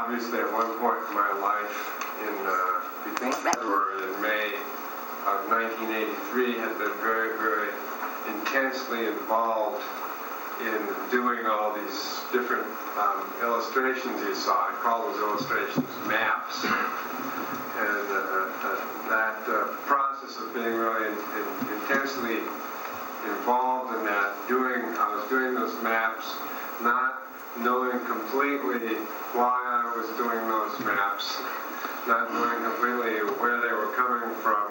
obviously at one point in my life, between February and May of 1983, had been very, very intensely involved in doing all these different illustrations you saw. I call those illustrations maps. And that process of being really intensely involved in that, I was doing those maps, not knowing completely why I was doing those maps, not knowing completely where they were coming from,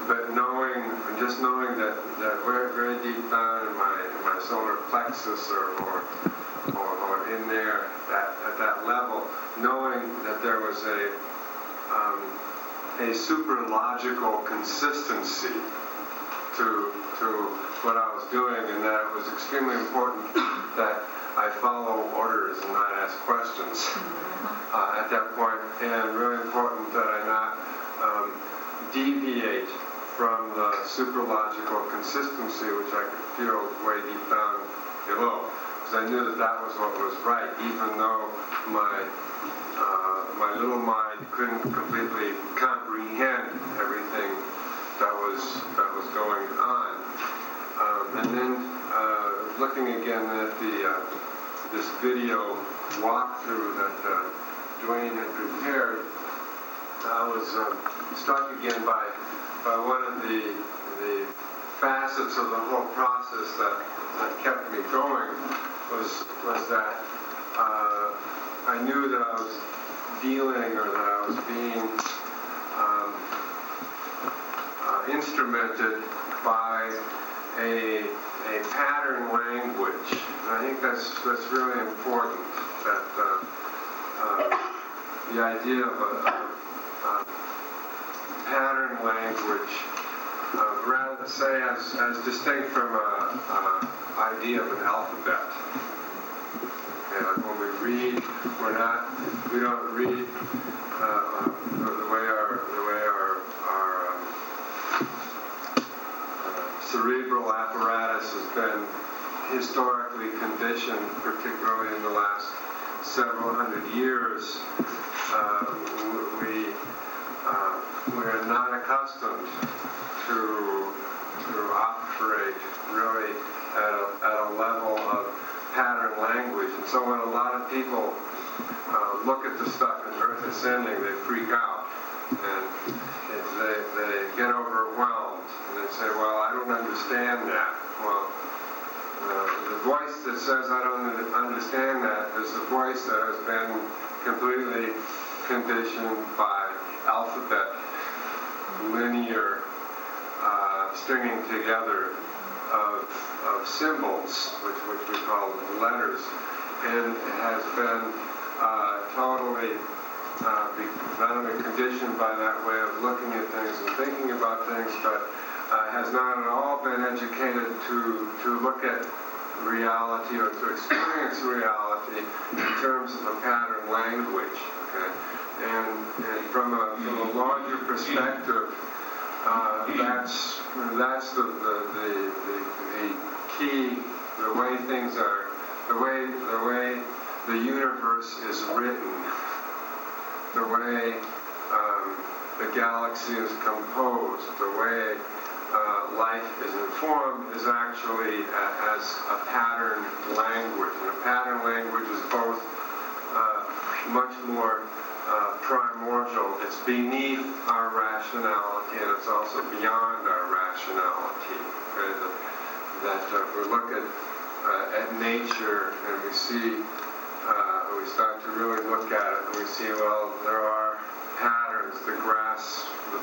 but just knowing that very, very deep down in my solar plexus or in there at that level, knowing that there was a super logical consistency to what I was doing, and that it was extremely important that I follow orders and not ask questions at that point, and really important that I not deviate from the super logical consistency which I could feel way deep down below, because I knew that was what was right, even though my little mind couldn't completely comprehend everything that was going on. And then looking again at this video walkthrough that Dwayne had prepared, I was struck again by one of the facets of the whole process that kept me going was that I knew that I was dealing, or that I was being instrumented by a pattern language. And I think that's really important, that the idea of a pattern language, rather to say as distinct from an idea of an alphabet. Okay, like when we read, we don't read the way our cerebral apparatus has been historically conditioned, particularly in the last several hundred years. We are not accustomed to operate really at a level of pattern language, and so when a lot of people look at the stuff in Earth Ascending, they freak out, and they get overwhelmed, and they say, well, I don't understand that. Well, the voice that says I don't understand that is the voice that has been completely conditioned by alphabet, linear stringing together of symbols, which we call letters, and it has been totally not only conditioned by that way of looking at things and thinking about things, but has not at all been educated to look at reality or to experience reality in terms of a pattern language. Okay? And from a larger perspective, that's the key, the way things are, the way the universe is written, the way the galaxy is composed, the way life is informed is actually as a pattern language. And a pattern language is both much more primordial. It's beneath our rationality, and it's also beyond our rationality. Okay? That if we look at nature and we see, we start to really look at it, and we see, well, there are patterns. The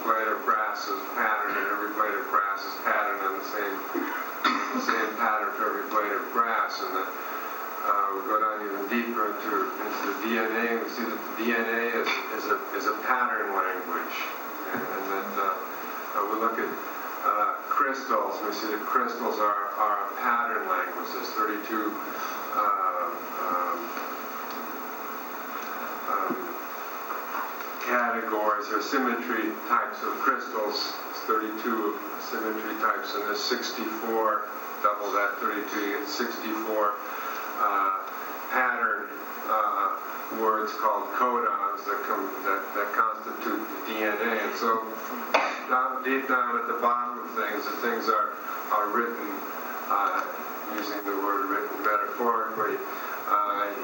blade of grass is patterned, and every blade of grass is patterned on the same pattern for every blade of grass. And that we go down even deeper into the DNA, and we see that the DNA is a pattern language. And that we look at crystals, and we see that crystals are a pattern language. There's 32 categories or symmetry types of crystals. It's 32 symmetry types, and there's 64, double that, 32, you get 64 pattern words called codons that constitute the DNA. And so deep down at the bottom of things, the things are written, using the word written metaphorically,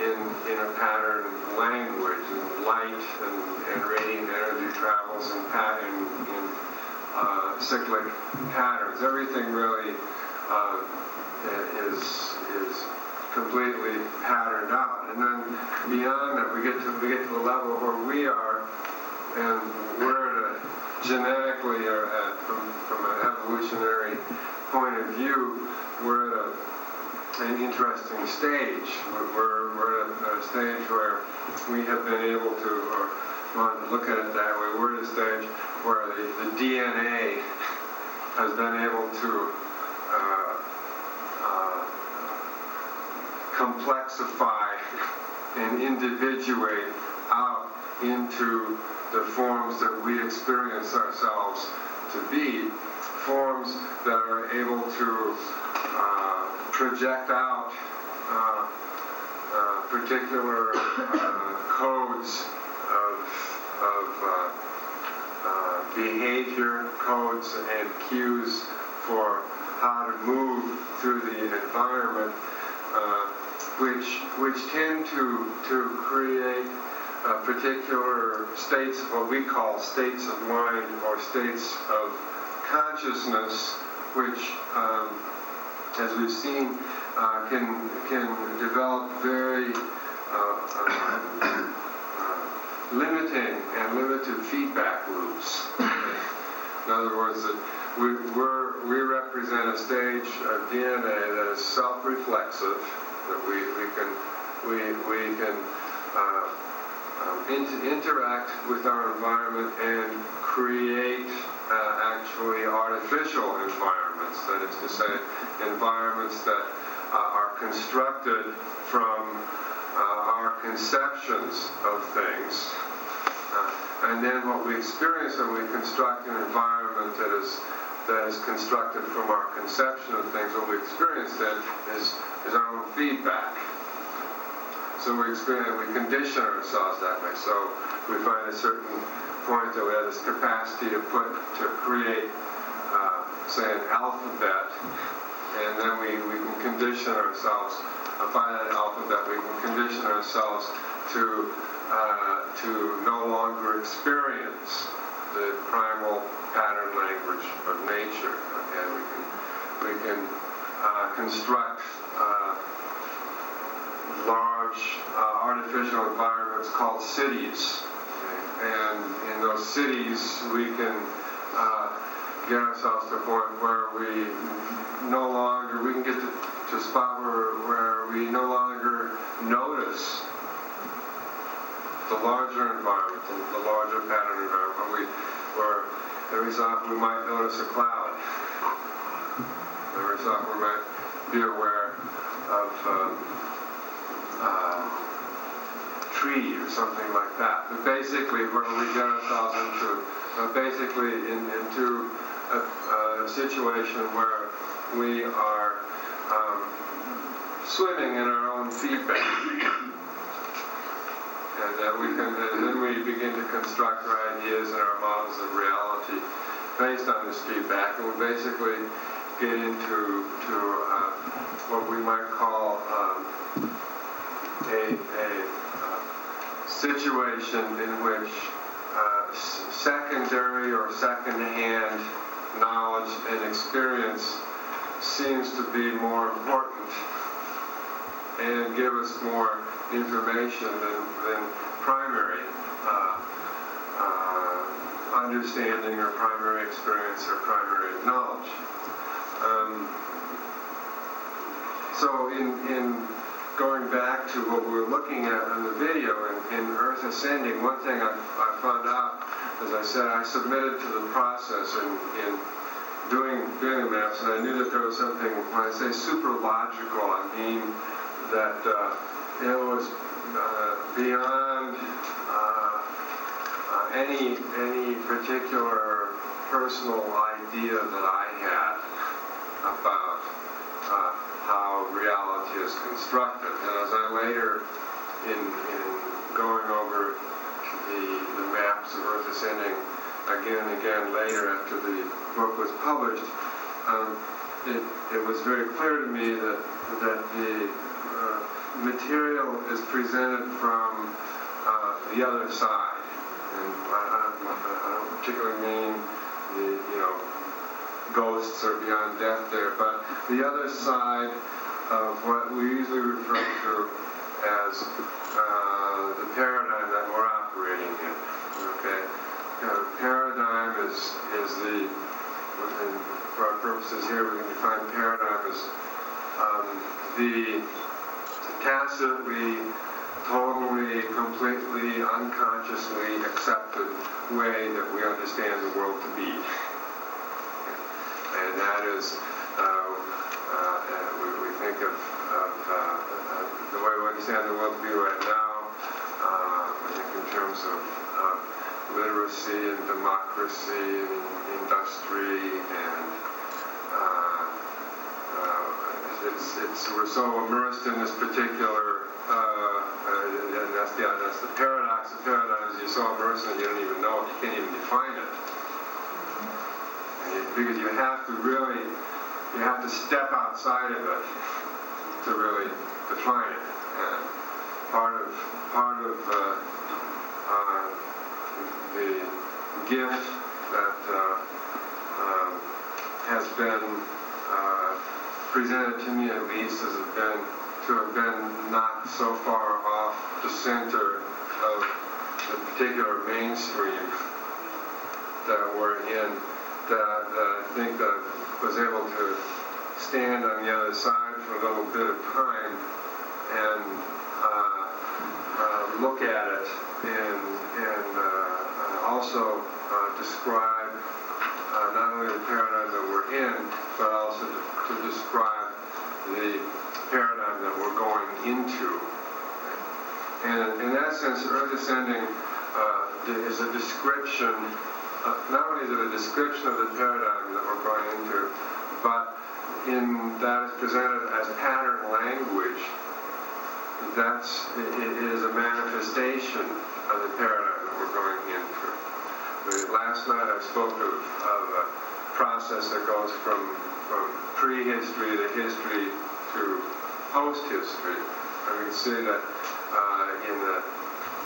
in a pattern language, and light and radiant energy travels in cyclic patterns. Everything really is completely patterned out. And then beyond that, we get to the level where we are, and we're at a genetically, or from an evolutionary point of view, we're at an interesting stage. We're at a stage where we have been able to, or want to look at it that way, we're at a stage where the DNA has been able to complexify and individuate out into the forms that we experience ourselves to be, forms that are able to project out particular codes of behavior, codes and cues for how to move through the environment, which tend to create particular states of what we call states of mind or states of consciousness, which, as we've seen, can develop very limited feedback loops. In other words, that we represent a stage of DNA that is self-reflexive, that we can interact with our environment and create actually artificial environments. That is to say, environments that are constructed from our conceptions of things. And then what we experience when we construct an environment that is constructed from our conception of things, what we experience then is our own feedback. So we condition ourselves that way. So we find a certain point that we have this capacity to create, say, an alphabet, and then we can condition ourselves. By that alphabet, we can condition ourselves to no longer experience the primal pattern language of nature. Okay, we can construct large artificial environments called cities, okay? And in those cities we can get ourselves to a point where we can get to a spot where we no longer notice the larger environment, the larger pattern environment, where every so often we might notice a cloud. Every so often we might be aware of tree or something like that. But basically, where we get ourselves into a situation where we are swimming in our own feedback. And then we begin to construct our ideas and our models of reality based on this feedback, and we basically get into what we might call a situation in which secondary or second-hand knowledge and experience seems to be more important and give us more information than primary understanding or primary experience or primary knowledge. So in going back to what we were looking at in the video in Earth Ascending, one thing I found out, as I said, I submitted to the process in doing the maps, and I knew that there was something, when I say super logical, I mean that it was beyond any particular personal idea that I had about how reality is constructed. And as I later in going over the maps of Earth Ascending again and again later after the book was published, it was very clear to me that the material is presented from the other side, and I don't particularly mean the ghosts or beyond death there, but the other side of what we usually refer to as the paradigm that we're operating in. Okay, paradigm is the, and for our purposes here, we can define paradigm as the tacitly, totally, completely, unconsciously accepted way that we understand the world to be. And that is, we think of the way we understand the world to be right now, I think in terms of literacy and democracy and industry, and we're so immersed in this particular, and that's the paradox of paradigms. You're so immersed in it, you don't even know it, you can't even define it. Because you have to step outside of it to really define it. And part of the gift that has been presented to me, at least, has been to have been not so far off the center of the particular mainstream that we're in, that I think that I was able to stand on the other side for a little bit of time and look at it and also describe not only the paradigm that we're in, but also to describe the paradigm that we're going into. And in that sense, Earth Ascending is a description, not only is it a description of the paradigm that we're going into, but in that it's presented as pattern language. It is a manifestation of the paradigm that we're going into. Last night I spoke of a process that goes from prehistory to history to post-history. And we can see that in the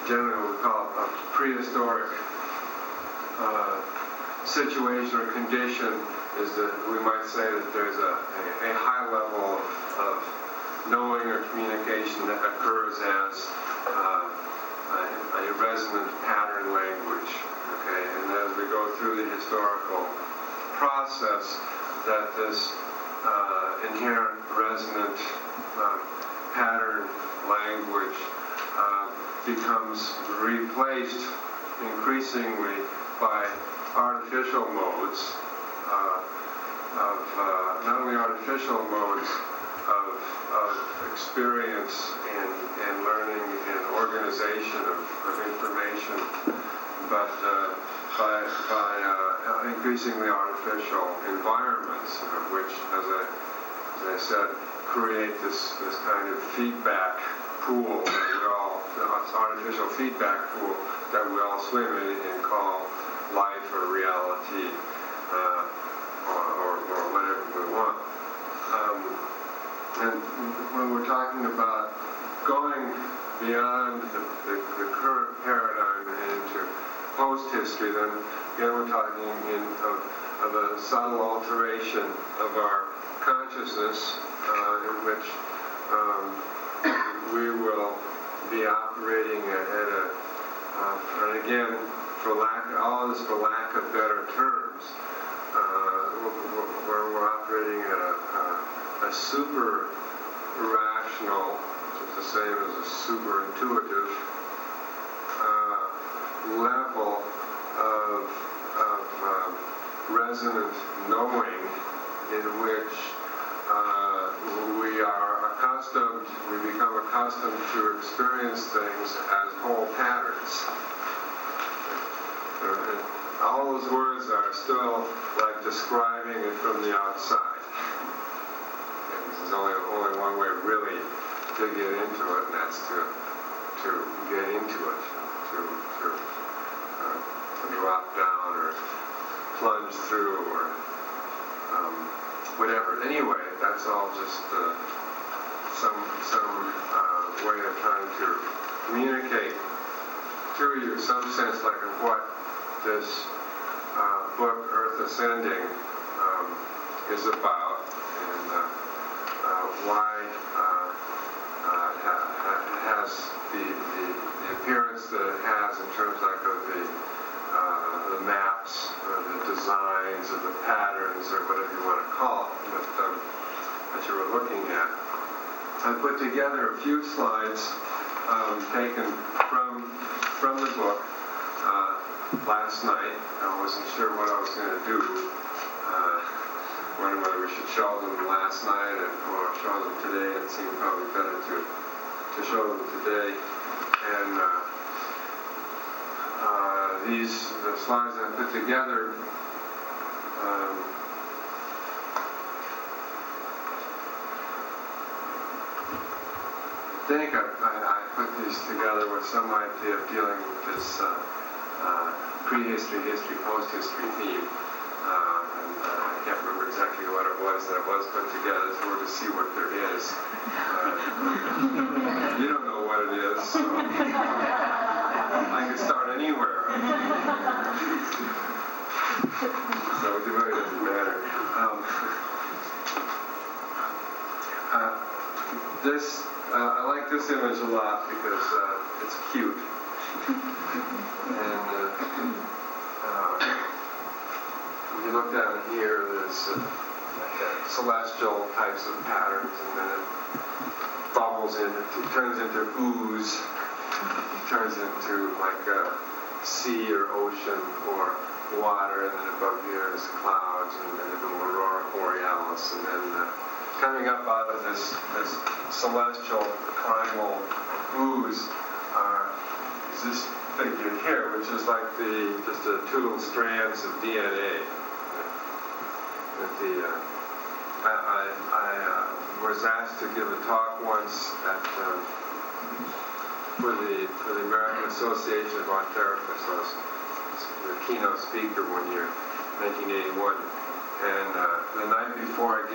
generally we call it a prehistoric situation or condition, is that we might say that there's a high level of knowing or communication that occurs as a resonant pattern language. Okay, and as we go through the historical process, that this inherent resonant pattern language becomes replaced increasingly by artificial modes of not only artificial modes of experience and learning and organization of information, but by increasingly artificial environments, which, as I said, create this kind of feedback pool that we all, this artificial feedback pool that we all swim in and call life or reality, or whatever we want. And when we're talking about going beyond the current paradigm and into post-history, then again we're talking of a subtle alteration of our consciousness, in which we will be operating at a, and again, all this for lack of better terms, where we're operating at a super rational, which is the same as a super intuitive level of resonant knowing, in which we become accustomed to experience things as whole patterns. All those words are still like describing it from the outside. And there's only one way really to get into it, and that's to get get into it, to drop down or plunge through or whatever. Anyway, that's all just some way of trying to communicate to you some sense like of what this book, Earth Ascending, is about, and why it has the appearance that it has in terms like of the maps, or the designs, or the patterns, or whatever you want to call it, that you were looking at. I put together a few slides taken from the book last night. I wasn't sure what I was going to do. Wondering whether we should show them last night or show them today. It seemed probably better to show them today. And the slides I put together I think I put these together with some idea of dealing with this prehistory, history, post-history theme. And I can't remember exactly what it was that was put together. It's more to see what there is. You don't know what it is, so I could start anywhere. So it really doesn't matter. I like this image a lot because it's cute. And if you look down here, there's celestial types of patterns, and then it bubbles in, it turns into ooze, it turns into like a sea or ocean or water, and then above here is clouds, and then the aurora borealis, and then coming up out of this celestial primal ooze is this figure here, which is like just two little strands of DNA. I was asked to give a talk once for the American Association of Art Therapists. I was the keynote speaker one year, 1981, and the night before I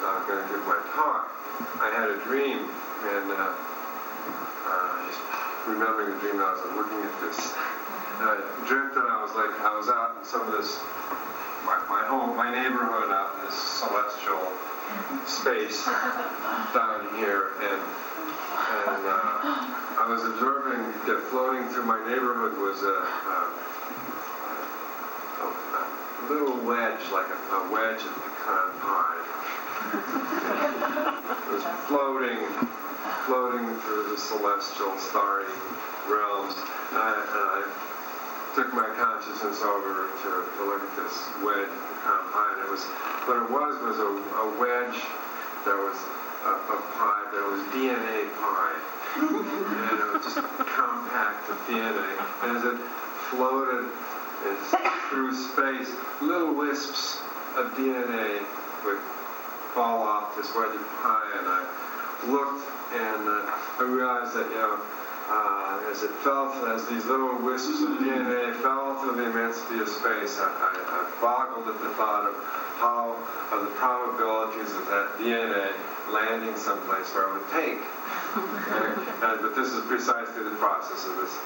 was going to give my talk, I had a dream, and just remembering the dream, I was looking at this. And I dreamt that I was out in some of this, my neighborhood out in this celestial space down here, and I was observing that floating through my neighborhood was a little wedge, like a wedge of pecan pie. It was floating through the celestial, starry realms. And I took my consciousness over to look at this wedge of pecan pie. And what it was a wedge that was a pie that was DNA pie. And it was just compact of DNA. And as it floated through space, little wisps of DNA would fall off this wedge of pie, and I looked and I realized that, as these little wisps of DNA fell through the immensity of space, I boggled at the thought of the probabilities of that DNA landing someplace where it would take. But this is precisely the process of this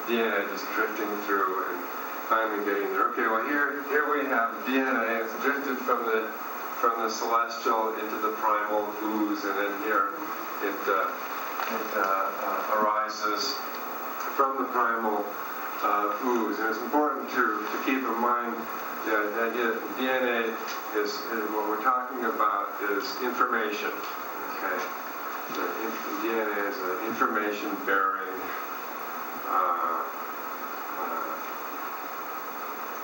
DNA just drifting through and finally getting there. Okay, well here we have DNA. It's drifted from the celestial into the primal ooze, and then here it arises from the primal ooze. And it's important to keep in mind the idea that DNA is what we're talking about is information. Okay, DNA is an information-bearing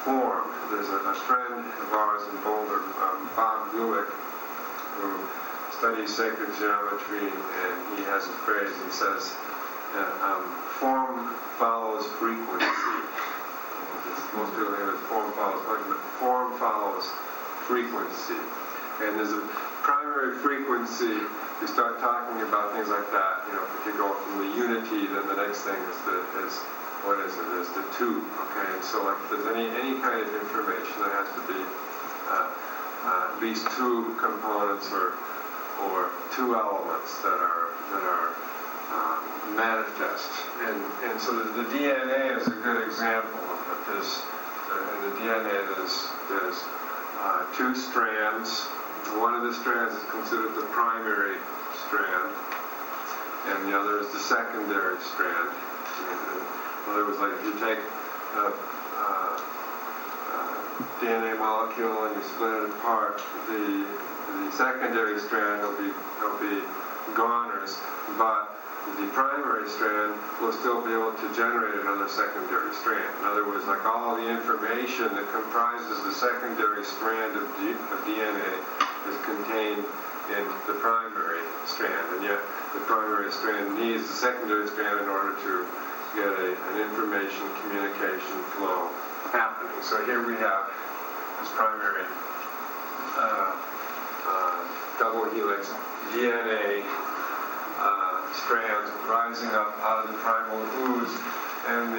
form. There's a friend of ours in Boulder, Bob Gulick, who studies sacred geometry, and he has a phrase. He says, "Form follows frequency." Most people think that form follows function, but form follows frequency. And there's a primary frequency you start talking about things like that, if you go from the unity, then the next thing is the two, okay? And so if there's any kind of information, there has to be at least two components or two elements that are manifest. And so the DNA is a good example of it. In the DNA there's two strands. One of the strands is considered the primary strand, and the other is the secondary strand. In other words, like if you take a DNA molecule and you split it apart, the secondary strand will be goners, but the primary strand will still be able to generate another secondary strand. In other words, like all the information that comprises the secondary strand of DNA is contained in the primary strand, and yet the primary strand needs the secondary strand in order to get an information communication flow happening. So here we have this primary double helix DNA strands rising up out of the primal ooze, and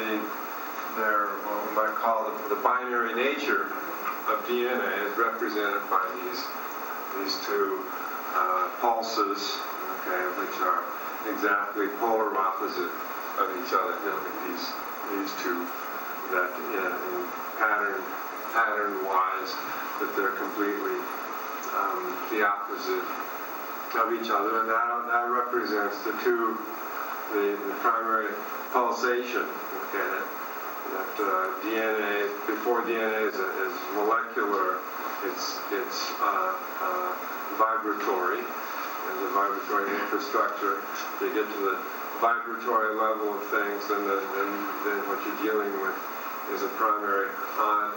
what we might call the binary nature of DNA is represented by these two pulses, okay, which are exactly polar opposite of each other. These two that in pattern-wise, that they're completely the opposite of each other, and that represents the primary pulsation. Okay, that DNA, before DNA is molecular, it's vibratory, and the vibratory infrastructure. You get to the vibratory level of things, then what you're dealing with is a primary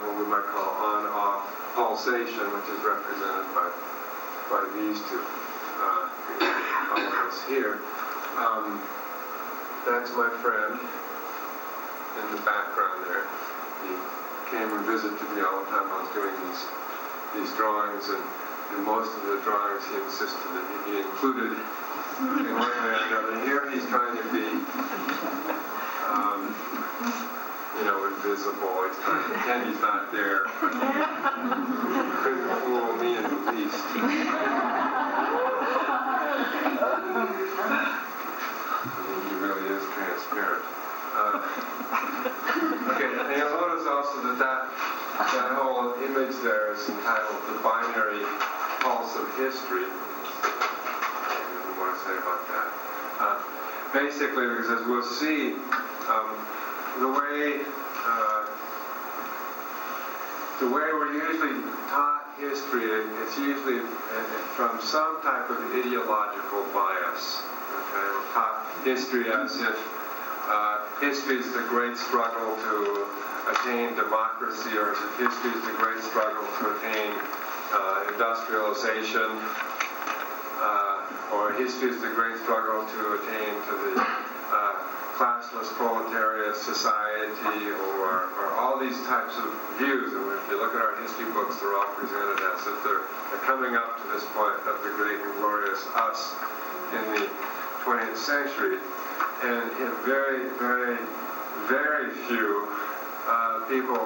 what we might call on-off pulsation, which is represented by these two elements here. That's my friend in the background there. He came and visited me all the time I was doing these drawings, and in most of the drawings he insisted that he be included in one way or another. Here he's trying to be invisible. He's trying to pretend he's not there. Couldn't fool me in the least. He really is transparent. Okay, and you'll notice also that whole image there is entitled The Binary Pulse of History. What do you want to say about that? Basically, because as we'll see, the way we're usually taught history, it's usually from some type of ideological bias. Okay, we're taught history as if history is the great struggle to attain democracy, or as if history is the great struggle to attain industrialization, or history is the great struggle to attain to the classless proletariat society, or all these types of views. And if you look at our history books, they're all presented as if they're coming up to this point of the great and glorious us in the 20th century. And very, very, very few people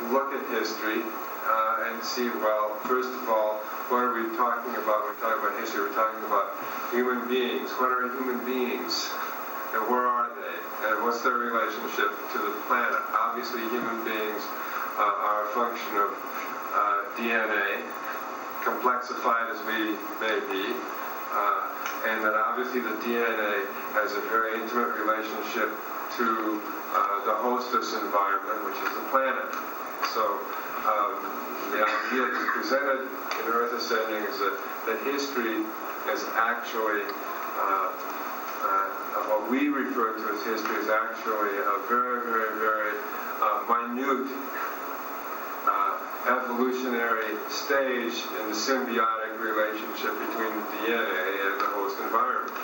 look at history and see, well, first of all, what are we talking about when we talk about history? We're talking about human beings. What are human beings? And where are they? And what's their relationship to the planet? Obviously, human beings are a function of DNA, complexified as we may be, and that obviously the DNA has a very intimate relationship to the hostess environment, which is the planet. So the idea that's presented in Earth Ascending is that history is actually what we refer to as history is actually a very, very, very minute evolutionary stage in the symbiotic relationship between the DNA and the host environment.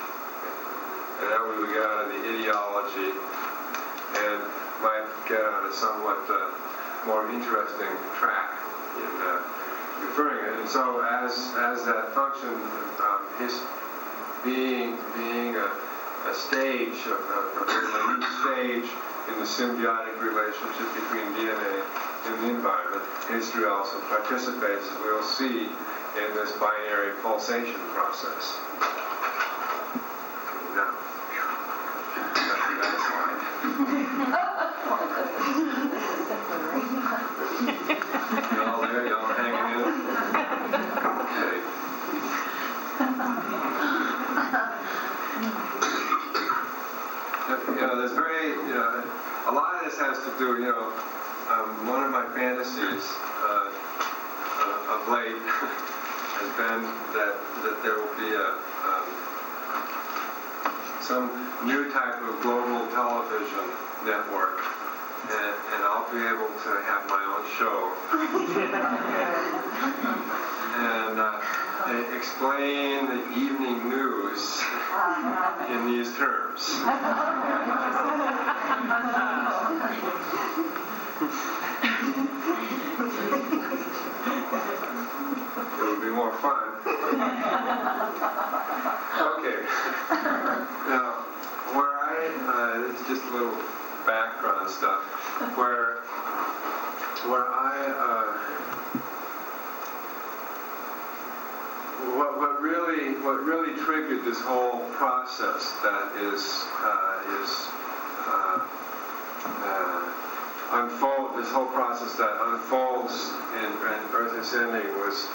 And that way we get out of the ideology and might get on a somewhat more interesting track in referring it. And so as that function, being a stage, a new stage in the symbiotic relationship between DNA and the environment. History also participates, as we'll see, in this binary pulsation process. Now, that's the next slide. Y'all there? Y'all hanging in? Okay. There's a lot of this has to do, one of my fantasies of late has been that there will be some new type of global television network, and I'll be able to have my own show and explain the evening news in these terms. It would be more fun. Okay. Now, it's just a little background stuff. What really triggered this whole process that unfolds in Earth Ascending was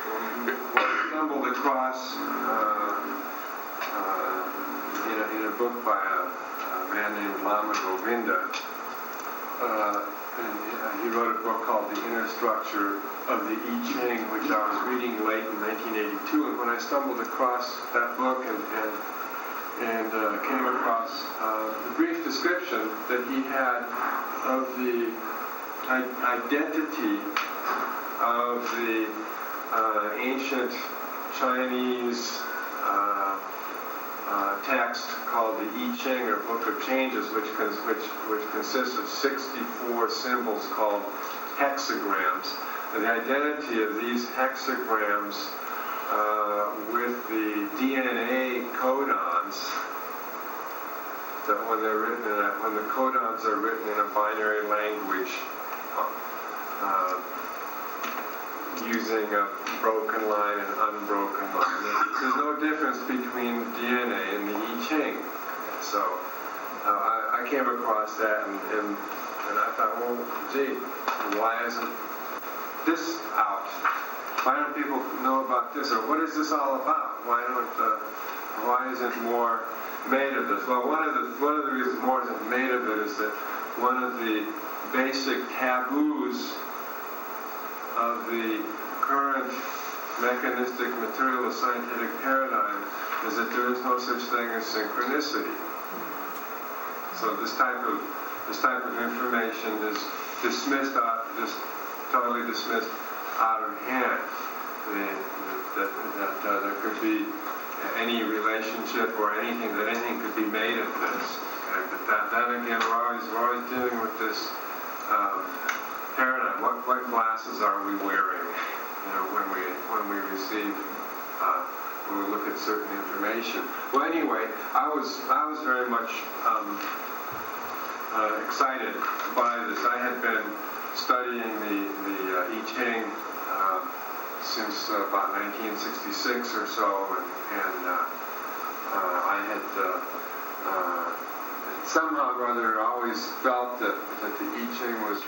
when I stumbled across in a book by a man named Lama Govinda. And he wrote a book called The Inner Structure of the I Ching, which I was reading late in 1982. And when I stumbled across that book and came across the brief description that he had of the identity of the ancient Chinese text called the I Ching, or Book of Changes, which consists of 64 symbols called hexagrams. And the identity of these hexagrams with the DNA codons, that when the codons are written in a binary language using a broken line and unbroken line. There's no difference between the DNA and the I Ching. So I came across that and I thought, well, gee, why isn't this out? Why don't people know about this? Or what is this all about? Why isn't more made of this? Well, one of the reasons more isn't made of it is that one of the basic taboos of the current mechanistic materialist scientific paradigm is that there is no such thing as synchronicity. So this type of information is totally dismissed out of hand. That there could be any relationship or anything could be made of this. But that again, we're always dealing with this paradigm. What glasses are we wearing? When we receive when we look at certain information. Well, anyway, I was very much excited by this. I had been studying the I Ching since about 1966 or so, and I had somehow or other always felt that the I Ching was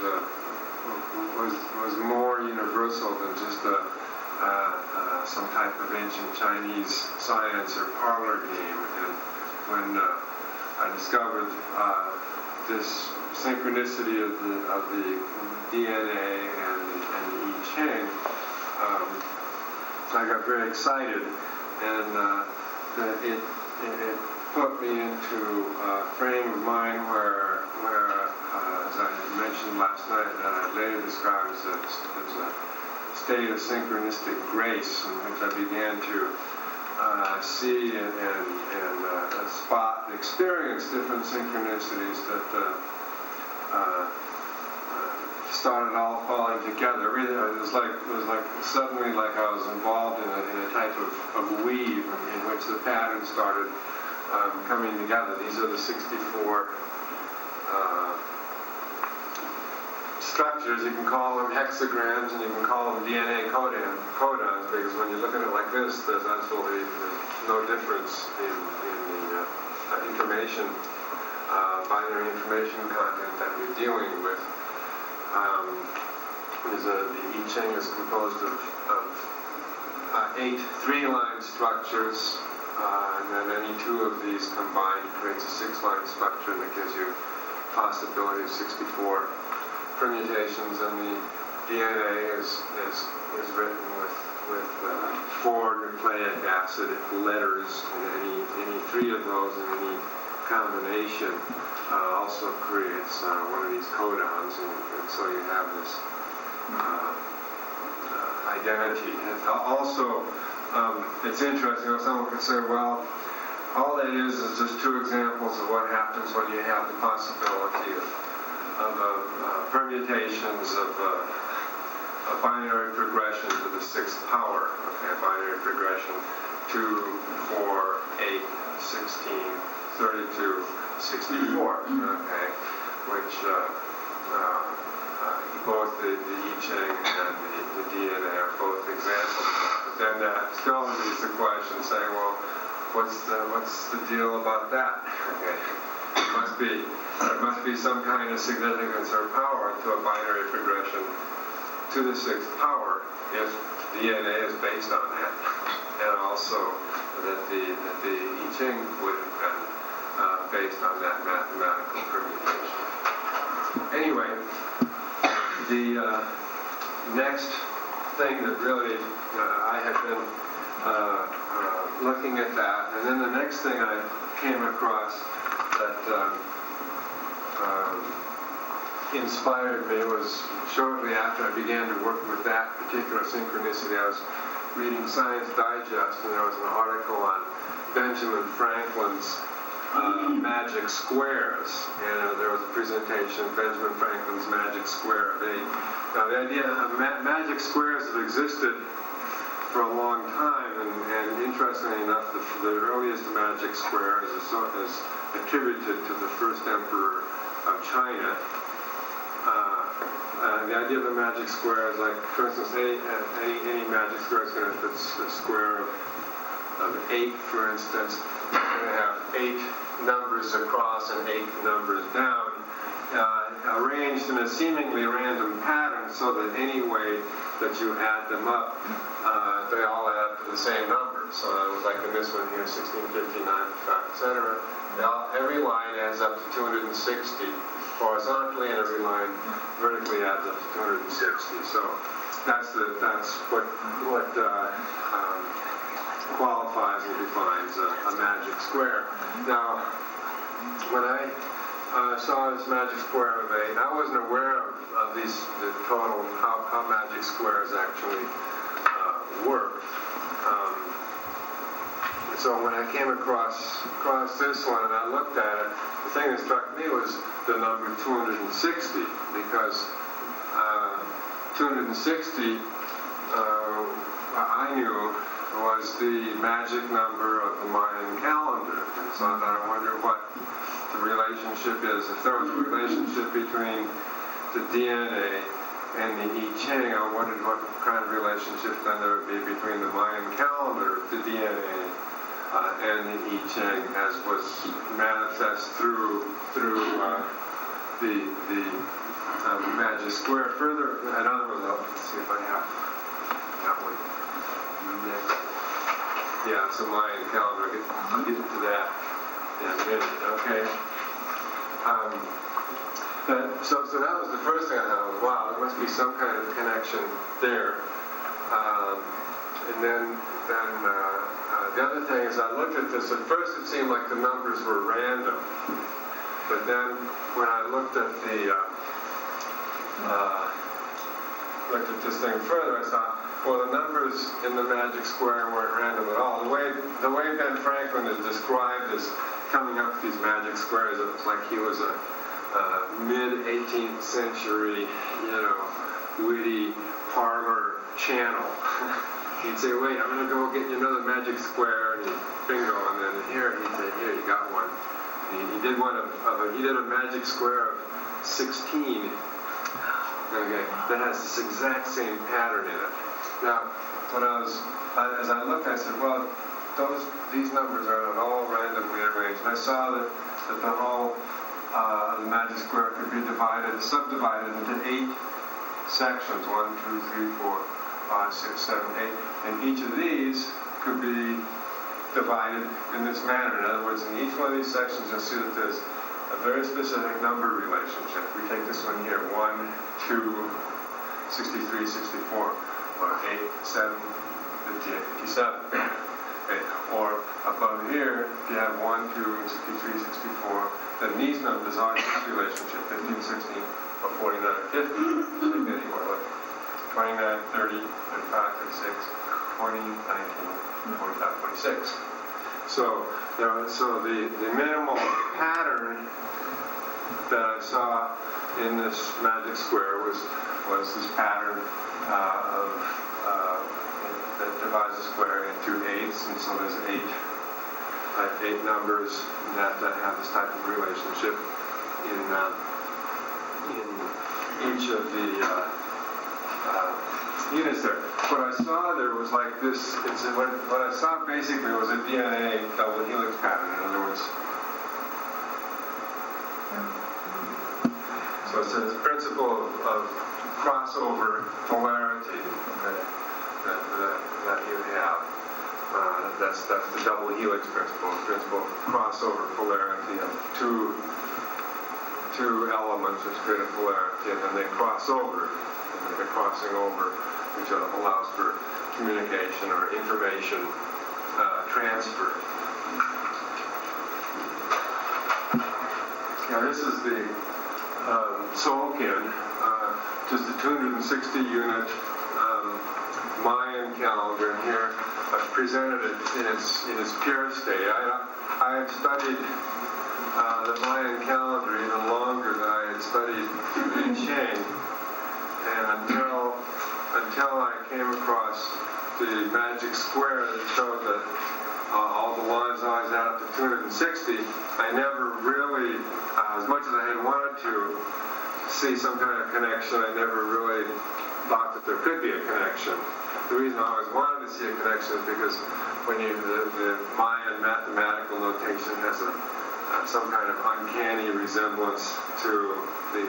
more universal than just some type of ancient Chinese science or parlor game. And when I discovered this synchronicity of the DNA and the I Ching, I got very excited, and it put me into a frame of mind where as I mentioned last night, that I later described as a state of synchronistic grace, in which I began to see and spot and experience different synchronicities that started all falling together. It was like suddenly like I was involved in a type of weave in which the patterns started coming together. These are the 64 structures. You can call them hexagrams and you can call them DNA codons, because when you look at it like this, there's absolutely no difference in the information, binary information content that we're dealing with. The I Ching is composed of 8 3-line structures, and then any 2 of these combined creates a 6-line structure, and it gives you possibility of 64 permutations. And the DNA is written with 4 nucleic acid letters, and any 3 of those in any combination also creates one of these codons, and so you have this identity. And also, it's interesting. Someone could say, well, all that is just 2 examples of what happens when you have the possibility of permutations of a binary progression to the 6th power. Okay, a binary progression 2, 4, 8, 16, 32, 64. Okay, which both the I Ching and the DNA are both examples. But then that still leaves the question saying, well, what's the deal about that? Okay, there must be some kind of significance or power to a binary progression to the 6th power if DNA is based on that, and also that the I Ching would have been based on that mathematical permutation. Anyway, the next thing that really I had been looking at that, and then the next thing I came across that inspired me was shortly after I began to work with that particular synchronicity. I was reading Science Digest, and there was an article on Benjamin Franklin's magic squares, and there was a presentation of Benjamin Franklin's magic square of 8. Now, the idea of magic squares have existed for a long time, and interestingly enough, the earliest magic square is attributed to the first emperor of China. The idea of the magic square is like, for instance, any magic square is going to, if it's a square of 8, for instance, it's going to have 8 numbers across and 8 numbers down, arranged in a seemingly random pattern, so that any way that you add them up, they all add up to the same number. So it was like in this one here, 16, 59, 5, etc. Every line adds up to 260 horizontally, and every line vertically adds up to 260. So that's what qualifies and defines a magic square. Now, when I saw this magic square of 8, I wasn't aware of the total how magic squares actually work. So when I came across this one and I looked at it, the thing that struck me was the number 260, because 260 I knew was the magic number of the Mayan calendar. And so I thought, I wonder what the relationship is. If there was a relationship between the DNA and the I Ching, I wondered what kind of relationship then there would be between the Mayan calendar, the DNA, and the I Ching, as was manifest through the magic square. Further, in other words, let's see if I have that one next. Yeah, it's a Mayan calendar. I'll get to that in a minute. Okay. So that was the first thing I thought. Wow, there must be some kind of connection there. And then the other thing is, I looked at this. At first, it seemed like the numbers were random, but then when I looked at this thing further, I thought, well, the numbers in the magic square weren't random at all. The way Ben Franklin is described as coming up with these magic squares, it's like he was a mid-18th century, witty parlor channel. He'd say, wait, I'm going to go get you another magic square, and bingo, and then here, he'd say, here, you got one. And he did he did a magic square of 16, okay, that has this exact same pattern in it. Now, as I looked, I said, well, these numbers are not all randomly arranged. And I saw that the whole the magic square could be subdivided into 8 sections, 1, 2, 3, 4, 5, 6, 7, 8. And each of these could be divided in this manner. In other words, in each one of these sections, you'll see that there's a very specific number relationship. We take this one here, 1, 2, 63, 64, or 8, 7, 58, 57. Okay. Or above here, if you have 1, 2, 63, 64, then these numbers are this relationship, 15, 16, or 49, 50. Take anywhere, look. 29, 30, 35, 36, 40, 19, 45, 46. So the minimal pattern that I saw in this magic square was this pattern that divides the square into 8s, and so there's 8 numbers that have this type of relationship in each of the units there. What I saw there was like this. What I saw basically was a DNA double helix pattern. In other words, so it's a principle of crossover polarity that you have. That's the double helix principle. The principle of crossover polarity of two elements which create a polarity, and then they cross over. And they're crossing over, which allows for communication or information transfer. Now this is the Solkin, just a 260 unit Mayan calendar, and here I've presented it in its pure state. I had studied the Mayan calendar even longer than I had studied in Ching, and until I came across the magic square that showed that all the lines always add up to 260, I never really, as much as I had wanted to see some kind of connection, I never really thought that there could be a connection. The reason I always wanted to see a connection is because when the Mayan mathematical notation has some kind of uncanny resemblance to the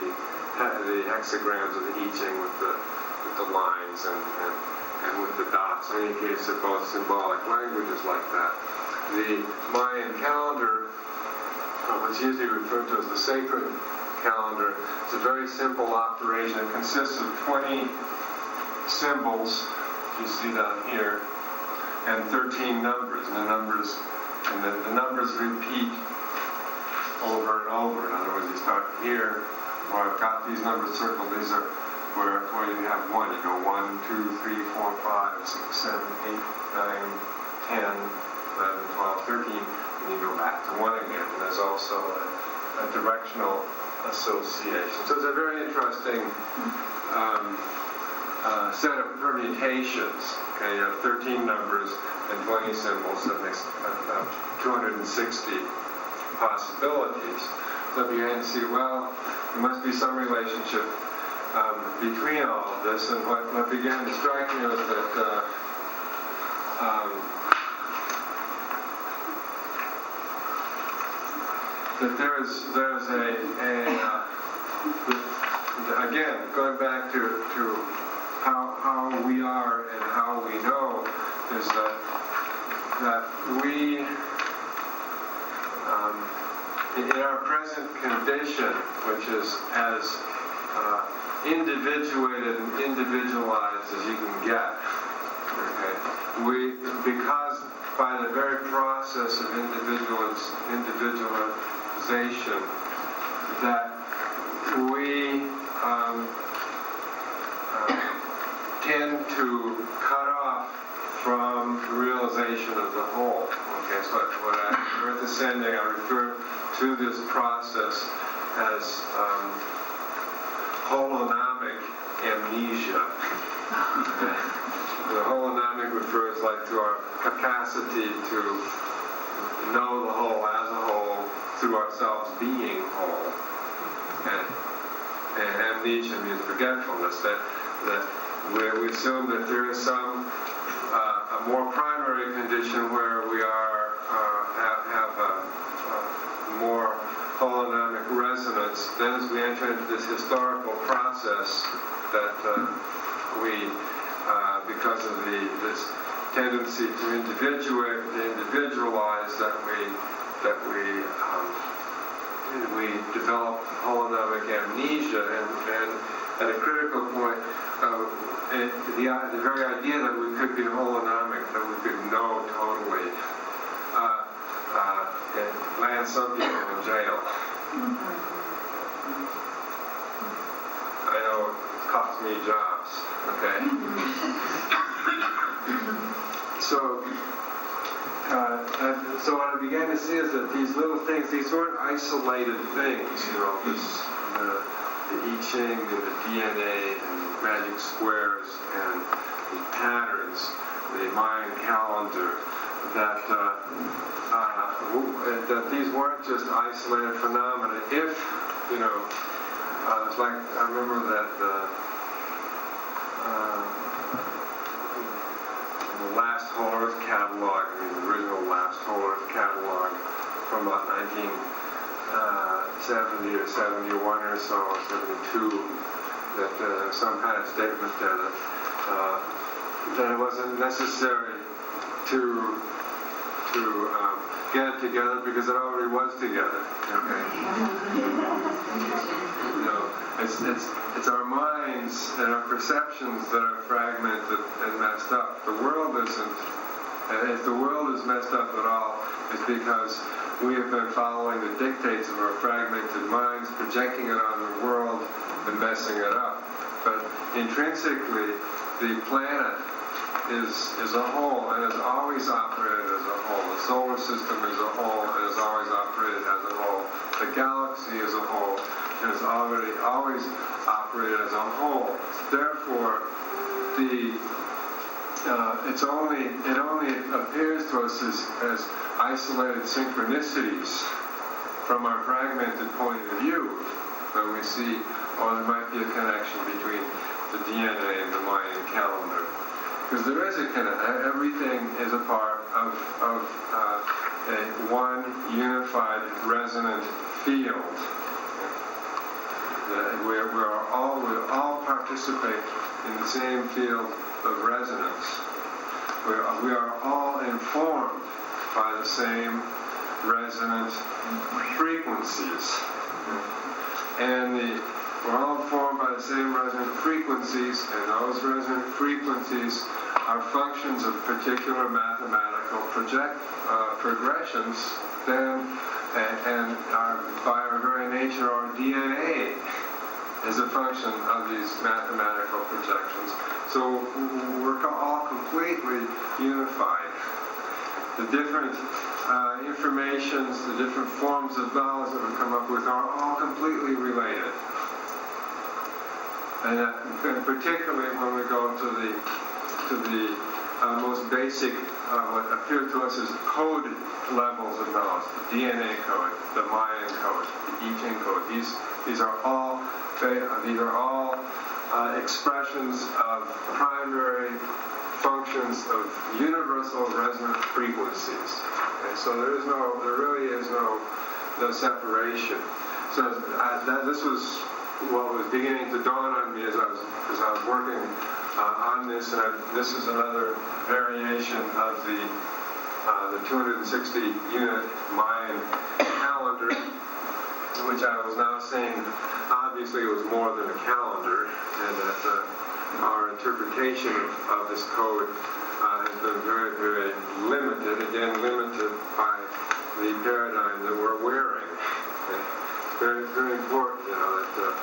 hexagrams of the I Ching with the lines and with the dots. In any case, they're both symbolic languages like that. The Mayan calendar, what's usually referred to as the sacred calendar, is a very simple operation. It consists of 20 symbols, you see down here, and 13 numbers. And the numbers repeat over and over. In other words, you start here, or I've got these numbers circled. These are where you have 1. You go 1, 2, 3, 4, 5, 6, 7, 8, 9, 10, 11, 12, 13, and you go back to 1 again. And there's also a directional association. So it's a very interesting set of permutations. Okay, you have 13 numbers and 20 symbols. That makes 260 possibilities. So if you can see, well, there must be some relationship between all of this. And what began to strike me was that there's again, going back to how we are and how we know, is that we in our present condition, which is as individuated and individualized as you can get, okay, because by the very process of individualization, that we tend to cut off from the realization of the whole. Okay, so when I refer to sending, I refer to this process as holonomic amnesia. The holonomic refers to our capacity to know the whole as a whole through ourselves being whole. And amnesia means forgetfulness. That we assume that there is some a more primary condition where we have a more holonomic resonance. Then as we enter into this historical process that we, because of this tendency to individualize, that we develop holonomic amnesia, and at a critical point, the very idea that we could be holonomic, that we could know totally, it lands some people in jail. I know it cost me jobs, okay? So what I began to see is that these little things, these weren't isolated things, the I Ching and the DNA and the magic squares and the patterns, the Mayan calendar, that these weren't just isolated phenomena. If, it's like, I remember that the last Whole Earth catalog, the original last Whole Earth catalog from about 1970 or 71 or so, or 72, that some kind of statement there that it wasn't necessary to get it together because it already was together. Okay. It's our minds and our perceptions that are fragmented and messed up. The world isn't. And if the world is messed up at all, it's because we have been following the dictates of our fragmented minds, projecting it on the world and messing it up. But intrinsically, the planet is a whole and has always operated as a whole. The solar system is a whole and has always operated as a whole. The galaxy is a whole and has always operated as a whole. Therefore, it only appears to us as isolated synchronicities from our fragmented point of view when we see, there might be a connection between the DNA and the Mayan calendar. Because there is a connection. Everything is a part of a one unified resonant field. We all participate in the same field of resonance. We are all informed by the same resonant frequencies. And we're all informed by the same resonant frequencies, and those resonant frequencies are functions of particular mathematical progressions, and by our very nature, our DNA is a function of these mathematical projections. So we're all completely unified. The different informations, the different forms of knowledge that we come up with are all completely related. And particularly when we go to the most basic, what appear to us as code levels of knowledge, the DNA code, the Mayan code, the I Ching code. These are all expressions of primary functions of universal resonant frequencies. Okay, so there really is no separation. So this was what was beginning to dawn on me as I was working on this, and this is another variation of the 260 unit Mayan calendar, which I was now saying obviously it was more than a calendar, and that our interpretation of this code has been very, very limited, again limited by the paradigm that we're wearing. Okay? It's very, very important, that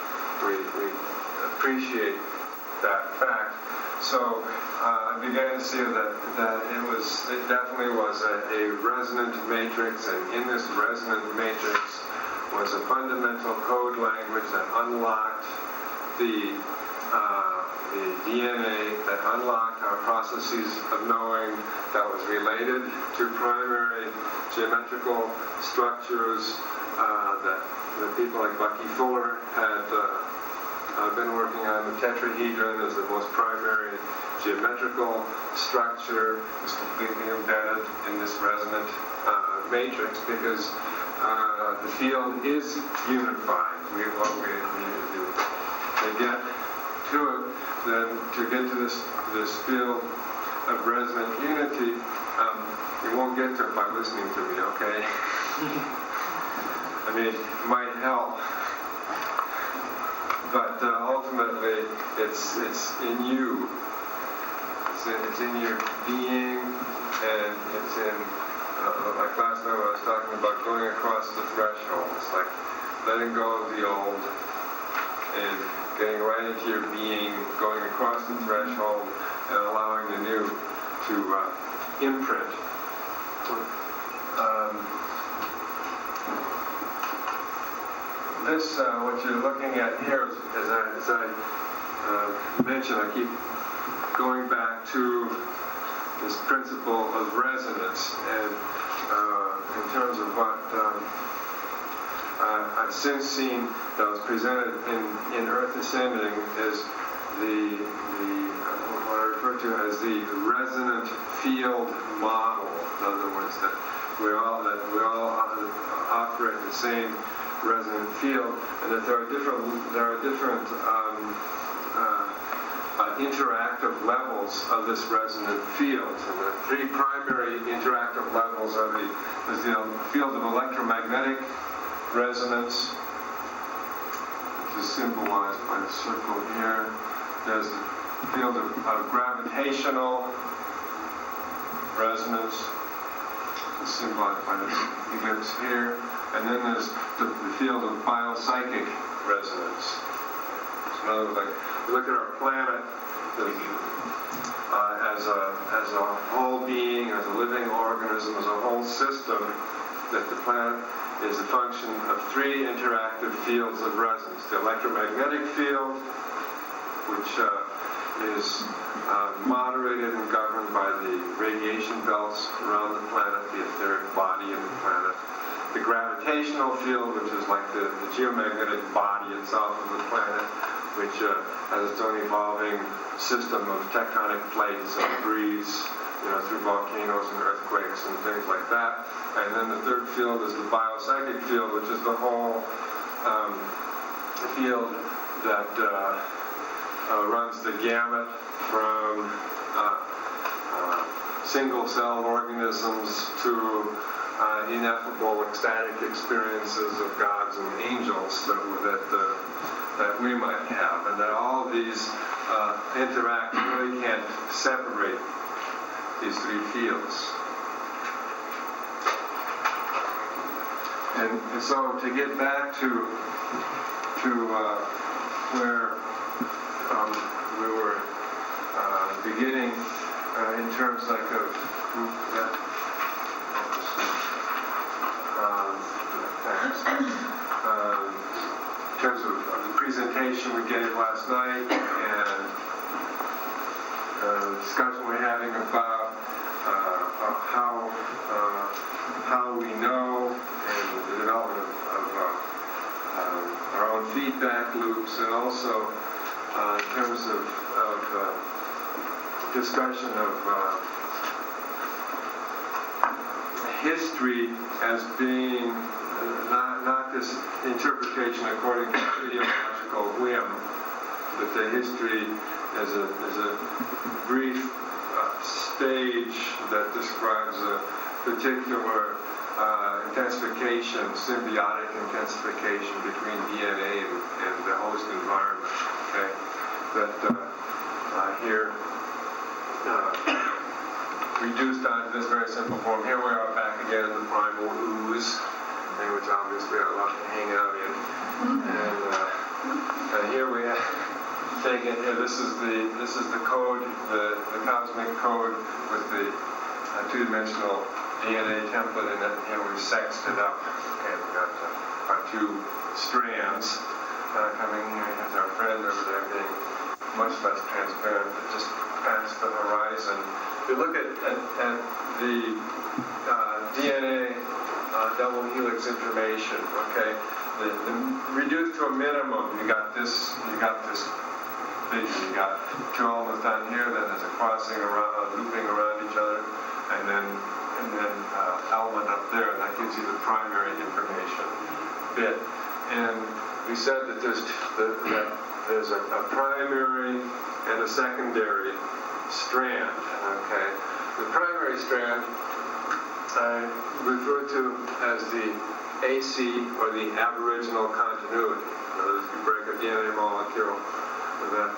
we appreciate that fact. So I began to see that it definitely was a resonant matrix, and in this resonant matrix was a fundamental code language that unlocked the DNA, that unlocked our processes of knowing, that was related to primary geometrical structures that people like Bucky Fuller had been working on. The tetrahedron is the most primary geometrical structure. It's completely embedded in this resonant matrix because the field is unified. What we need to do to get to it, then to get to this field of resonant unity, you won't get to it by listening to me, okay? I mean, it might help, but ultimately, it's in you. It's in your being, and it's in, like last night when I was talking about going across the threshold. It's like letting go of the old and getting right into your being, going across the threshold, and allowing the new to imprint. This, what you're looking at here, as I mentioned, I keep going back to this principle of resonance, and in terms of what I've since seen that was presented in Earth Ascending is what I refer to as the resonant field model. In other words, that we all operate the same resonant field, and that there are different interactive levels of this resonant field. And the three primary interactive levels are the field of electromagnetic resonance, which is symbolized by the circle here. There's the field of gravitational resonance, which is symbolized by this ellipse here. And then there's the field of biopsychic resonance. So in other words, like, we look at our planet as a whole being, as a living organism, as a whole system, that the planet is a function of three interactive fields of resonance. The electromagnetic field, which is moderated and governed by the radiation belts around the planet, the etheric body of the planet. The gravitational field, which is like the geomagnetic body itself of the planet, which has its own evolving system of tectonic plates and breeze, through volcanoes and earthquakes and things like that. And then the third field is the biopsychic field, which is the whole field that runs the gamut from single-celled organisms to ineffable ecstatic experiences of gods and angels that we might have, and that all of these interact. You really can't separate these three fields. And so to get back to where we were beginning in terms like of in terms of the presentation we gave last night and the discussion we're having about how we know and the development of our own feedback loops, and also in terms of discussion of history as being not this interpretation according to ideological whim, but the history is a brief stage that describes a particular intensification, symbiotic intensification between DNA and the host environment. Okay, that here reduced down to this very simple form. Here we are back again in the primal ooze, which obviously I love to hang out in. And here we have taken here. This is the code, the cosmic code with the two-dimensional DNA template in it. And here we sexed it up. Okay, we got two strands coming here. Here's our friend over there being much less transparent, but just past the horizon. If you look at the DNA double helix information, okay, reduced to a minimum, you got this vision. You got two elements down here, then there's a crossing around, looping around each other, and then element up there, and that gives you the primary information bit. And we said that there's a primary and a secondary strand. Okay, the primary strand I refer to as the AC, or the aboriginal continuity. In other words, if you break a DNA molecule, that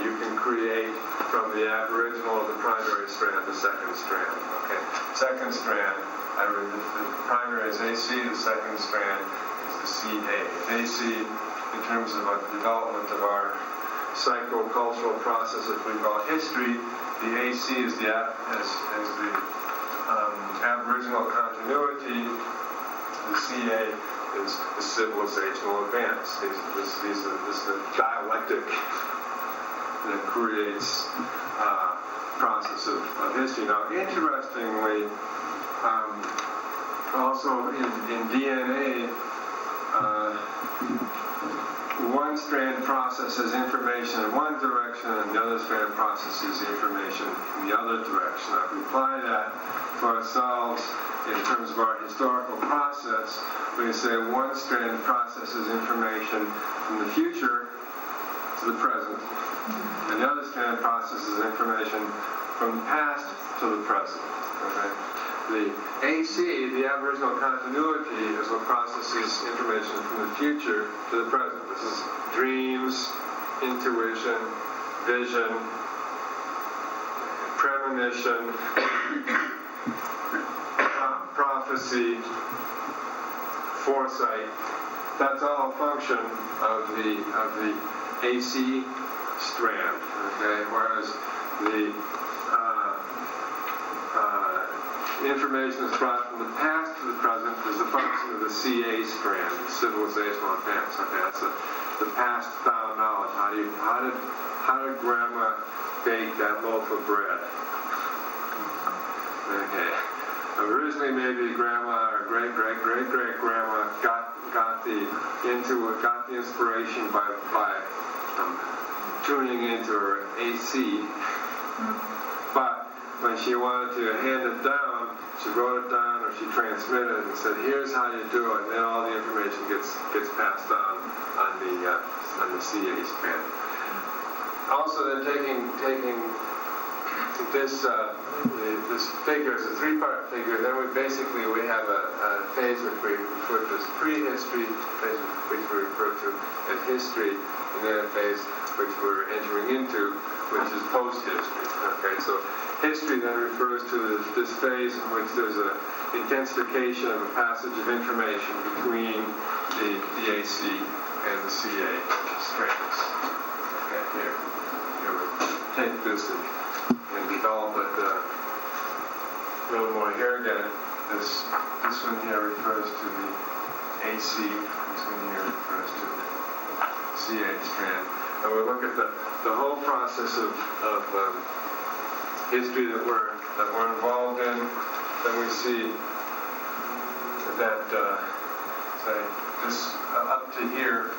you can create from the aboriginal of the primary strand the second strand. Okay, second strand, the primary is AC, the second strand is the CA. AC, in terms of the development of our psychocultural process that we call history, the AC is the aboriginal continuity, the CA is the civilizational advance. This is the dialectic that creates process of history. Now, interestingly, also in DNA, one strand processes information in one direction and the other strand processes information in the other direction. Now, if we apply that to ourselves in terms of our historical process, we say one strand processes information from the future to the present, and the other strand processes information from the past to the present. Okay? The AC, the aboriginal continuity, is what processes information from the future to the present. This is dreams, intuition, vision, premonition, prophecy, foresight. That's all a function of the AC strand. Okay, whereas the information that's brought from the past to the present is the function of the CA strand, the civilizational advance. Okay, that's the passed down knowledge. How did Grandma bake that loaf of bread? Okay. Originally, maybe Grandma or great Grandma got the inspiration by tuning into her AC, but when she wanted to hand it down, she wrote it down or she transmitted it and said, "Here's how you do it." And then all the information gets passed on the CA strand. Also, then taking this figure is a three-part figure. Then we have a phase which we refer to as pre-history, phase which we refer to as history, and then a phase which we're entering into, which is post-history. Okay, so history then refers to this phase in which there's an intensification of a passage of information between the AC and the CA strands. Okay, here we take this and develop it a little more. Here again, this one here refers to the AC, this one here refers to the CA strand. And we'll look at the whole process of history that we're involved in. Then we see that say this up to here.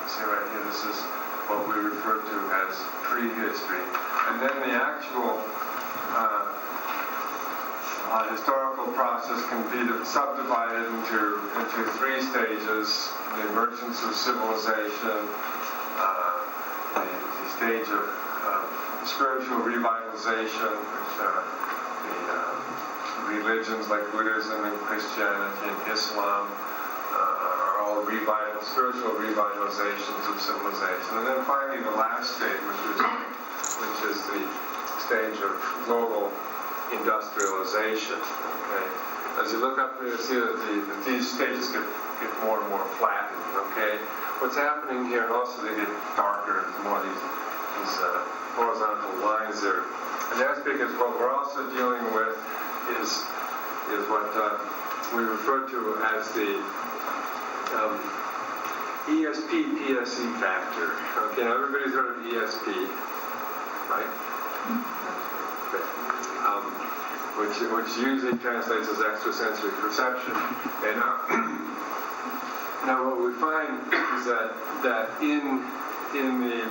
See right here. This is what we refer to as prehistory, and then the actual historical process can be subdivided into three stages: the emergence of civilization, the stage of spiritual revitalization, which the religions like Buddhism and Christianity and Islam are all spiritual revitalizations of civilization. And then finally the last stage, which is the stage of global industrialization. Okay? As you look up here, you see that these stages get more and more flattened. Okay? What's happening here, and also they get darker, there's more of these horizontal lines there. And that's because what we're also dealing with is what we refer to as the ESP-PSE factor. Okay, now everybody's heard of ESP, right? Okay. Which usually translates as extrasensory perception. And now what we find is that in the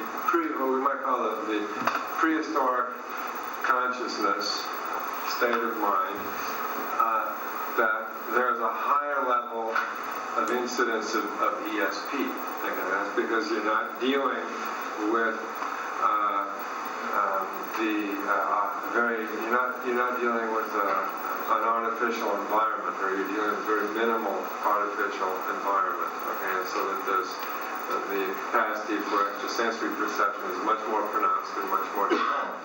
what we might call it the prehistoric consciousness state of mind, that there's a higher level of incidence of ESP. Okay, that's because you're not dealing with you're not dealing with an artificial environment, or you're dealing with very minimal artificial environment. Okay, and so that there's the capacity for extrasensory perception is much more pronounced and much more developed.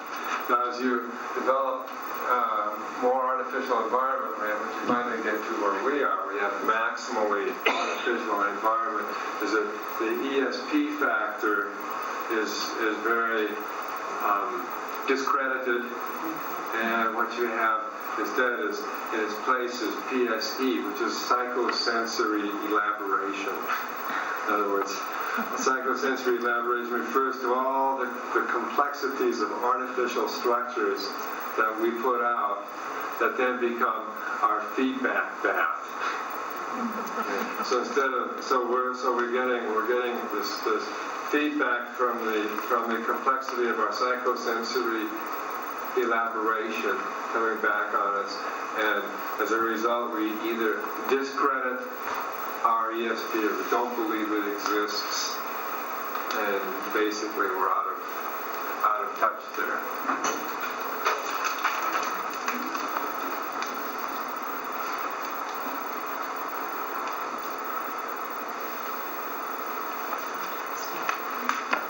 Now, as you develop more artificial environment, what you finally get to where we are, we have maximally artificial environment, is that the ESP factor is very discredited, and what you have instead is in its place is PSE, which is psychosensory elaboration. In other words, psychosensory elaboration refers to all the complexities of artificial structures that we put out that then become our feedback bath. So we're getting this feedback from the complexity of our psychosensory elaboration coming back on us, and as a result we either discredit our ESP or we don't believe it exists, and basically we're out of touch there.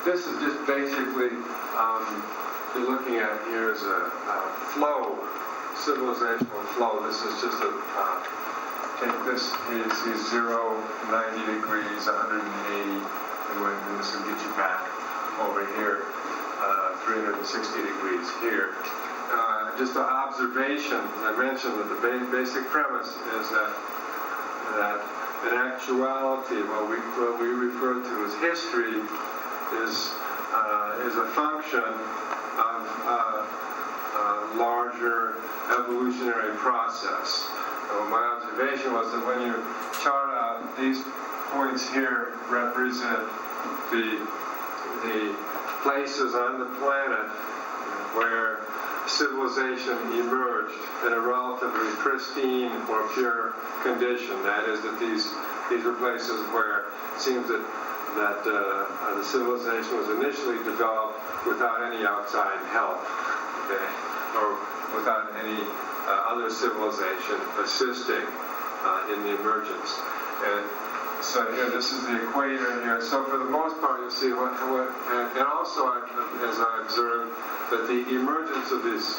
This is just basically, you're looking at here is a flow, civilizational flow. This is just take this, he's 0, 90 degrees, 180, and this will get you back over here, 360 degrees here. Just an observation, I mentioned that the basic premise is that in actuality, what we refer to as history is a function of a larger evolutionary process. So my observation was that when you chart out, these points here represent the places on the planet where civilization emerged in a relatively pristine or pure condition. That is, that these were places where it seems that the civilization was initially developed without any outside help, okay, or without any other civilization assisting in the emergence. And so here, this is the equator here. So for the most part, you'll see and also as I observed that the emergence of these,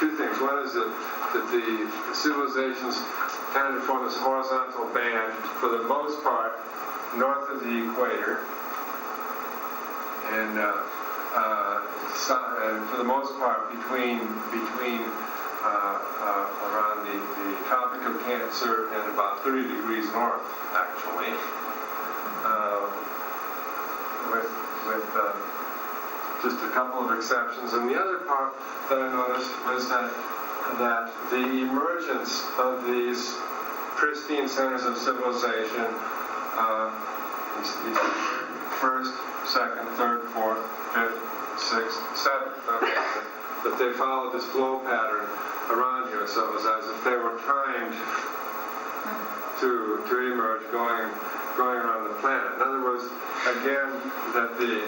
two things. One is that the civilizations tend to form this horizontal band for the most part north of the equator, and for the most part between around the Tropic of Cancer and about 30 degrees north, actually, with just a couple of exceptions. And the other part that I noticed was that the emergence of these pristine centers of civilization, first, second, third, fourth, fifth, sixth, seventh, okay, that they followed this flow pattern around here, so it was as if they were timed to emerge going around the planet. In other words, again, that the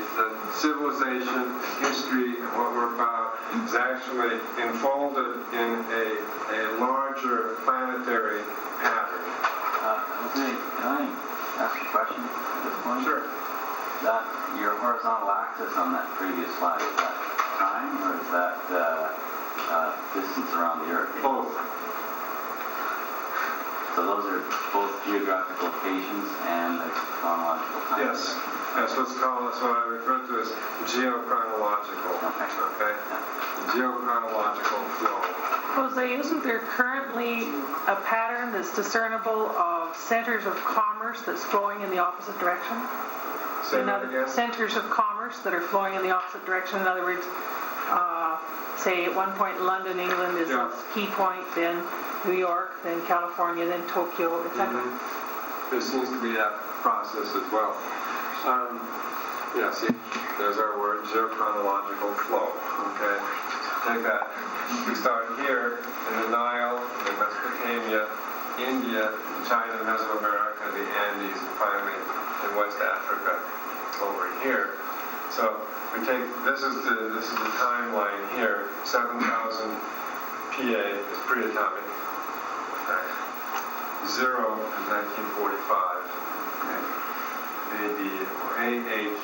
civilization, history, and what we're about is actually enfolded in a larger planetary pattern. Jose, can I ask a question at this point? Sure. That your horizontal axis on that previous slide, is that time or is that distance around the Earth? Both. So those are both geographical locations and the chronological time. Yes. Yes, that's what I refer to as geochronological. Okay. Okay? Yeah. Geochronological flow. Jose, isn't there currently a pattern that's discernible of centers of commerce that's flowing in the opposite direction? Say that again? Centers of commerce that are flowing in the opposite direction. In other words, say at one point London, England is Yeah. this key point, then New York, then California, then Tokyo, etc. There seems to be that process as well. Yeah, see, there's our word, geochronological flow. Okay, take that. We start here in the Nile, in Mesopotamia, India, China, Mesoamerica, the Andes, and finally in West Africa over here. So we take this is the timeline here. 7,000 PA is pre-atomic. Okay. 0 is 1945. Okay. AD or AH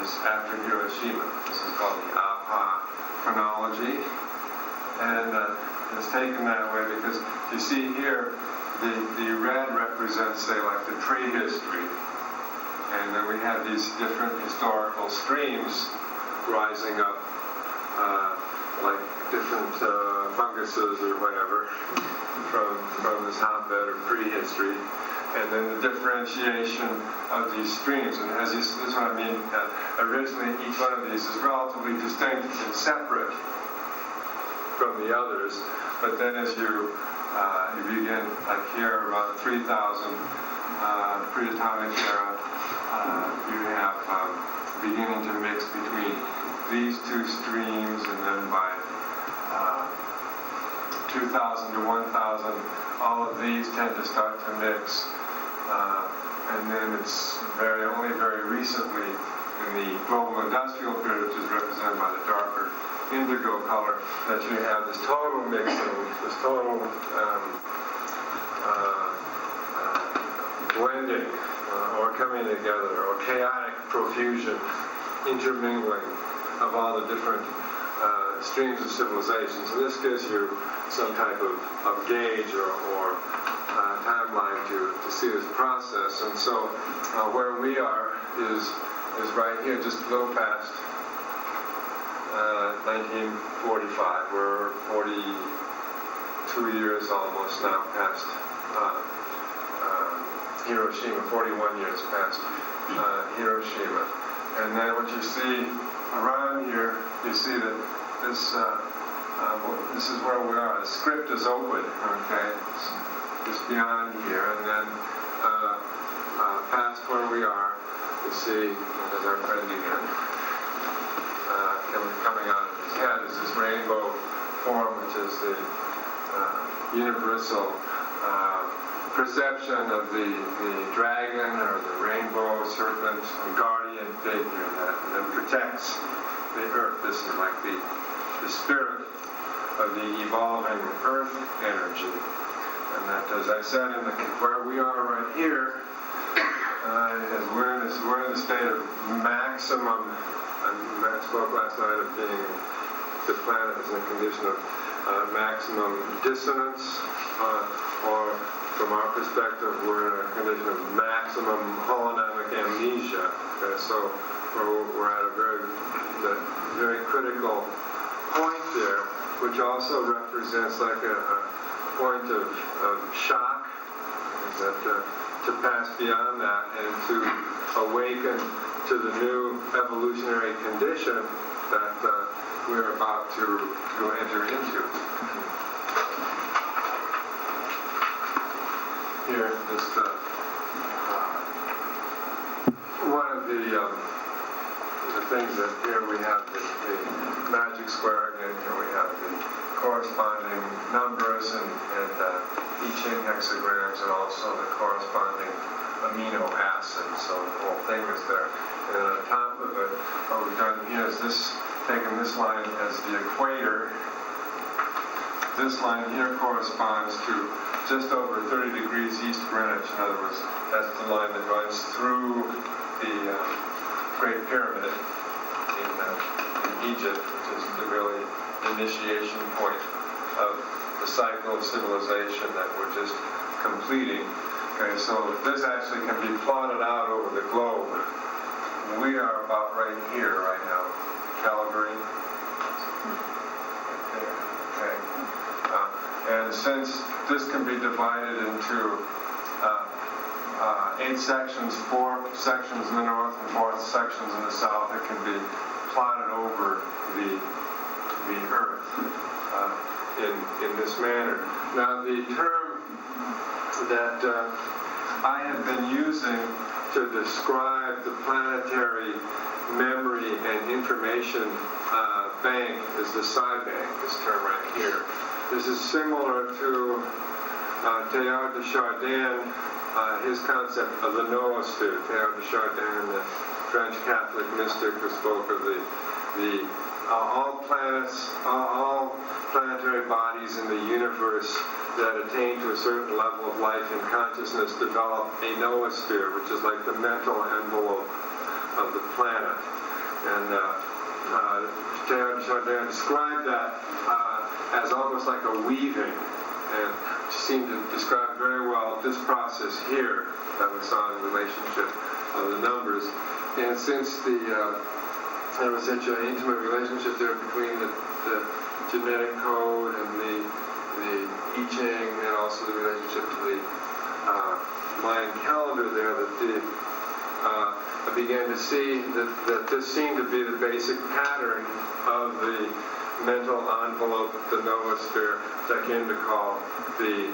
is after Hiroshima. This is called the APA chronology, and it's taken that way because you see here the red represents, say, like the prehistory, and then we have these different historical streams rising up, like different funguses or whatever from this hotbed of prehistory. And then the differentiation of these streams. And as this is what I mean, originally each one of these is relatively distinct and separate from the others. But then as you begin, like here, around 3,000 pre-atomic era, you have beginning to mix between these two streams, and then by 2,000 to 1,000, all of these tend to start to mix. And then it's only very recently in the global industrial period, which is represented by the darker indigo color, that you have this total mixing, this total blending or coming together, or chaotic profusion, intermingling of all the different streams of civilizations. And this gives you some type of gauge or timeline to see this process. And so where we are is right here, just a little past 1945. We're 42 years almost now past Hiroshima, 41 years past Hiroshima. And then what you see around here, you see that this is where we are. The script is open, okay? It's beyond here, and then past where we are, you see, there's our friend again, coming out of his head is this rainbow form, which is the universal perception of the dragon or the rainbow serpent, guardian figure that protects the earth. This is like the spirit of the evolving earth energy. And that, as I said, where we are right here, is we're in the state of maximum. I spoke last night of being the planet is in a condition of maximum dissonance, or from our perspective, we're in a condition of maximum holonomic amnesia. Okay, so we're at a very critical point there, which also represents like a point of shock, that to pass beyond that and to awaken to the new evolutionary condition that we're about to enter into. Here, just one of the things that here we have the magic square again. Here we have the corresponding numbers and I Ching hexagrams, and also the corresponding amino acids. So the whole thing is there. And on top of it, what we've done here is taken this line as the equator. This line here corresponds to just over 30 degrees east Greenwich. In other words, that's the line that runs through the Great Pyramid in Egypt, which is the really initiation point of the cycle of civilization that we're just completing. Okay, so this actually can be plotted out over the globe. We are about right here right now, Calgary. Right there. Okay. And since this can be divided into 8 sections, 4 sections in the north and 4 sections in the south, it can be plotted over the Earth in this manner. Now, the term that I have been using to describe the planetary memory and information bank is the psi bank, this term right here. This is similar to Teilhard de Chardin, his concept of the noosphere. Teilhard de Chardin, the French Catholic mystic who spoke of all planets, all planetary bodies in the universe that attain to a certain level of life and consciousness develop a noosphere, which is like the mental envelope of the planet. And Teilhard de Chardin described that as almost like a weaving, and seemed to describe very well this process here that we saw in the relationship of the numbers. And since there was such an intimate relationship there between the genetic code and the I Ching, and also the relationship to the Mayan calendar there, that I began to see that this seemed to be the basic pattern of the mental envelope, the noosphere, that I came to call the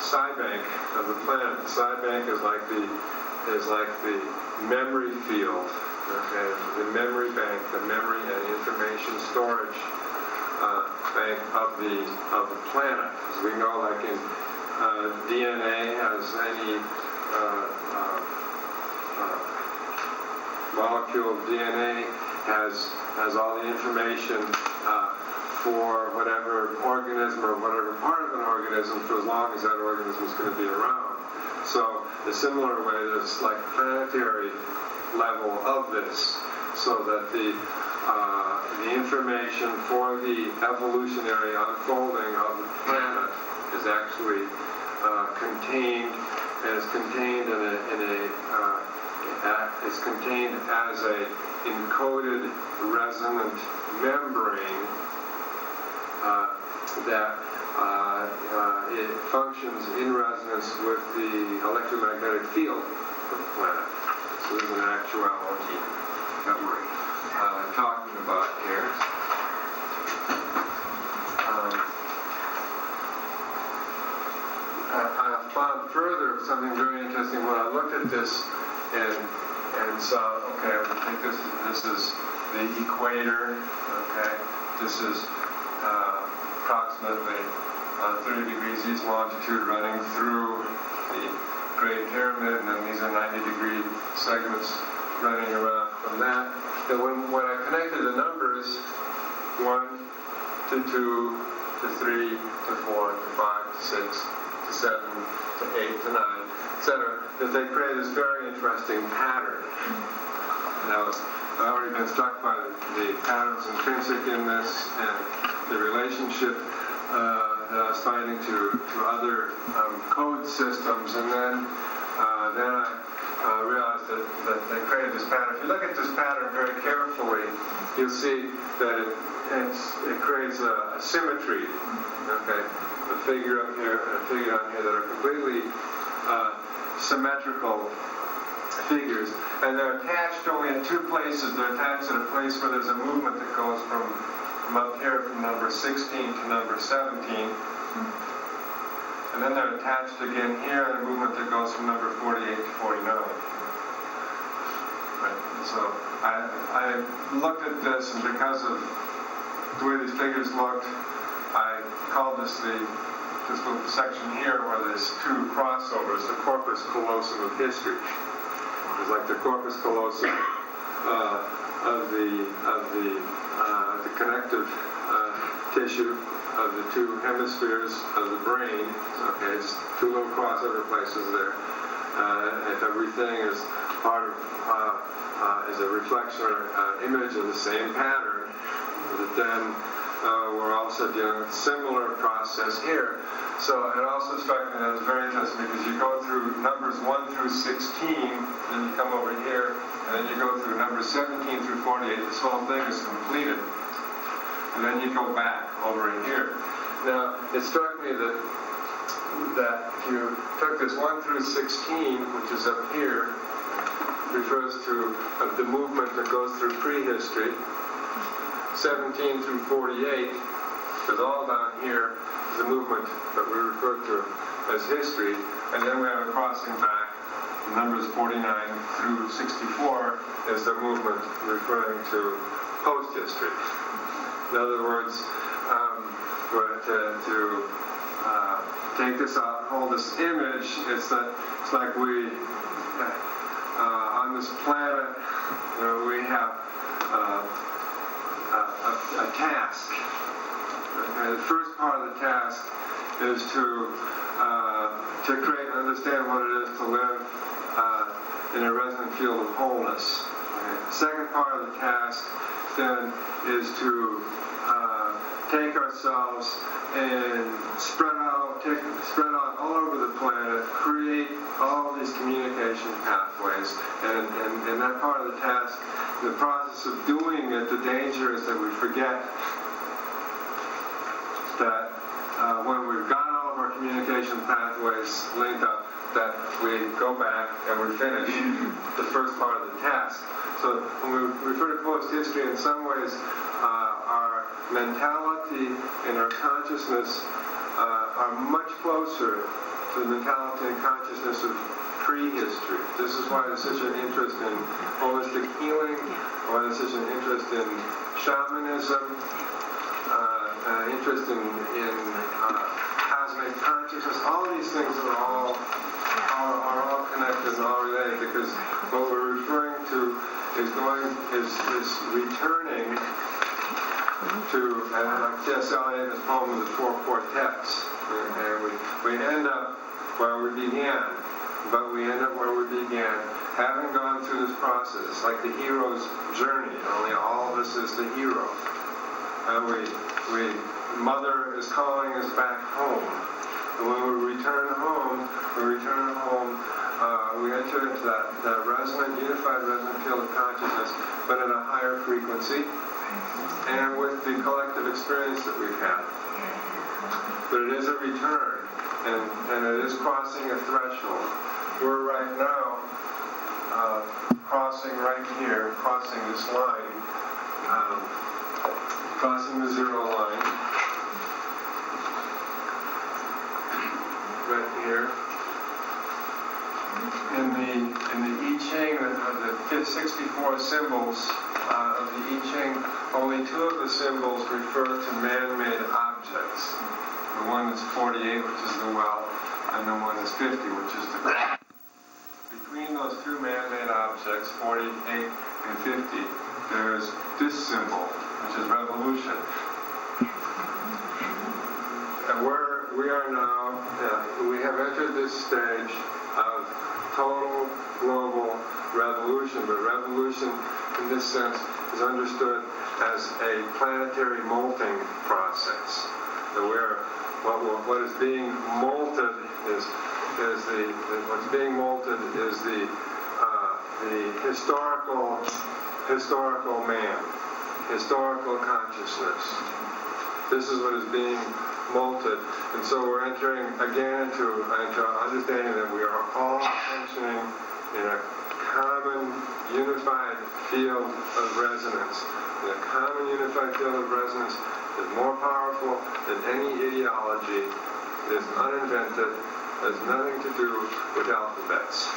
psi bank of the planet. The psi bank is like the memory field, okay, the memory bank, the memory and information storage bank of the planet. As we know, like in DNA, as any molecule of DNA has all the information for whatever organism or whatever part of an organism for as long as that organism is going to be around. So in a similar way, there's like planetary level of this, so that the information for the evolutionary unfolding of the planet is actually contained as a encoded resonant membrane that it functions in resonance with the electromagnetic field of the planet. So this is an actuality that we're talking about here. I found further something very interesting when I looked at this and saw, okay, I think this is the equator, okay, this is approximately 30 degrees east longitude running through the Great Pyramid, and then these are 90-degree segments running around from that. And when I connected the numbers, 1 to 2 to 3 to 4 to 5 to 6 to 7 to 8 to 9, etc., that they create this very interesting pattern. Now, I've already been struck by the patterns intrinsic in this and the relationship that I was finding to other code systems, and then I realized that they created this pattern. If you look at this pattern very carefully, you'll see that it creates a symmetry. Okay, a figure up here and a figure down here that are completely symmetrical figures, and they're attached only in 2 places. They're attached at a place where there's a movement that goes from up here from number 16 to number 17, and then they're attached again here at a movement that goes from number 48 to 49. Right. So I looked at this, and because of the way these figures looked, I called this little section here where there's 2 crossovers, the corpus callosum of history. It's like the corpus callosum of the connective tissue of the 2 hemispheres of the brain. Okay, just 2 little crossover places there. If everything is part of is a reflection or image of the same pattern, that then we're also dealing with a similar process here. So it also struck me that it was very interesting, because you go through numbers 1 through 16, then you come over here, and then you go through numbers 17 through 48. This whole thing is completed. And then you go back over in here. Now, it struck me that if you took this 1 through 16, which is up here, refers to the movement that goes through prehistory. 17 through 48 is all down here, the movement that we refer to as history. And then we have a crossing back. Numbers 49 through 64 is the movement referring to post-history. In other words, to take this out and hold this image, it's like we, on this planet, we have a task. And the first part of the task is to create and understand what it is to live in a resonant field of wholeness. The second part of the task then is to take ourselves and spread out all over the planet, create all these communication pathways, and that part of the task, the process of doing it, the danger is that we forget that when we've got all of our communication pathways linked up, that we go back and we finish the first part of the task. So when we refer to post-history, in some ways, our mentality and our consciousness are much closer to the mentality and consciousness of prehistory. This is why there's such an interest in holistic healing, why there's such an interest in shamanism, interest in cosmic consciousness. All these things are all connected and all related, because what we're referring to is returning to, like T.S. Eliot in his poem of the Four Quartets. And we end up where we began, but we end up where we began, having gone through this process. It's like the hero's journey, only all of us is the hero. And Mother is calling us back home. And when we return home, we enter into that resonant, unified resonant field of consciousness, but at a higher frequency, and with the collective experience that we've had. But it is a return, and it is crossing a threshold. We're right now crossing right here, crossing this line, crossing the zero line, right here. In the I Ching, of the 64 symbols of the I Ching, only 2 of the symbols refer to man-made objects. The one is 48, which is the well, and the one is 50, which is the clock. Between those 2 man-made objects, 48 and 50, there's this symbol, which is revolution. And we are now, we have entered this stage of total global revolution, but revolution in this sense is understood as a planetary molting process. So what is being molted is what's being molted is the historical man, historical consciousness. This is what is being molted, and so we're entering again into understanding that we are all functioning in a common unified field of resonance. And a common unified field of resonance is more powerful than any ideology. It is uninvented. It has nothing to do with alphabets.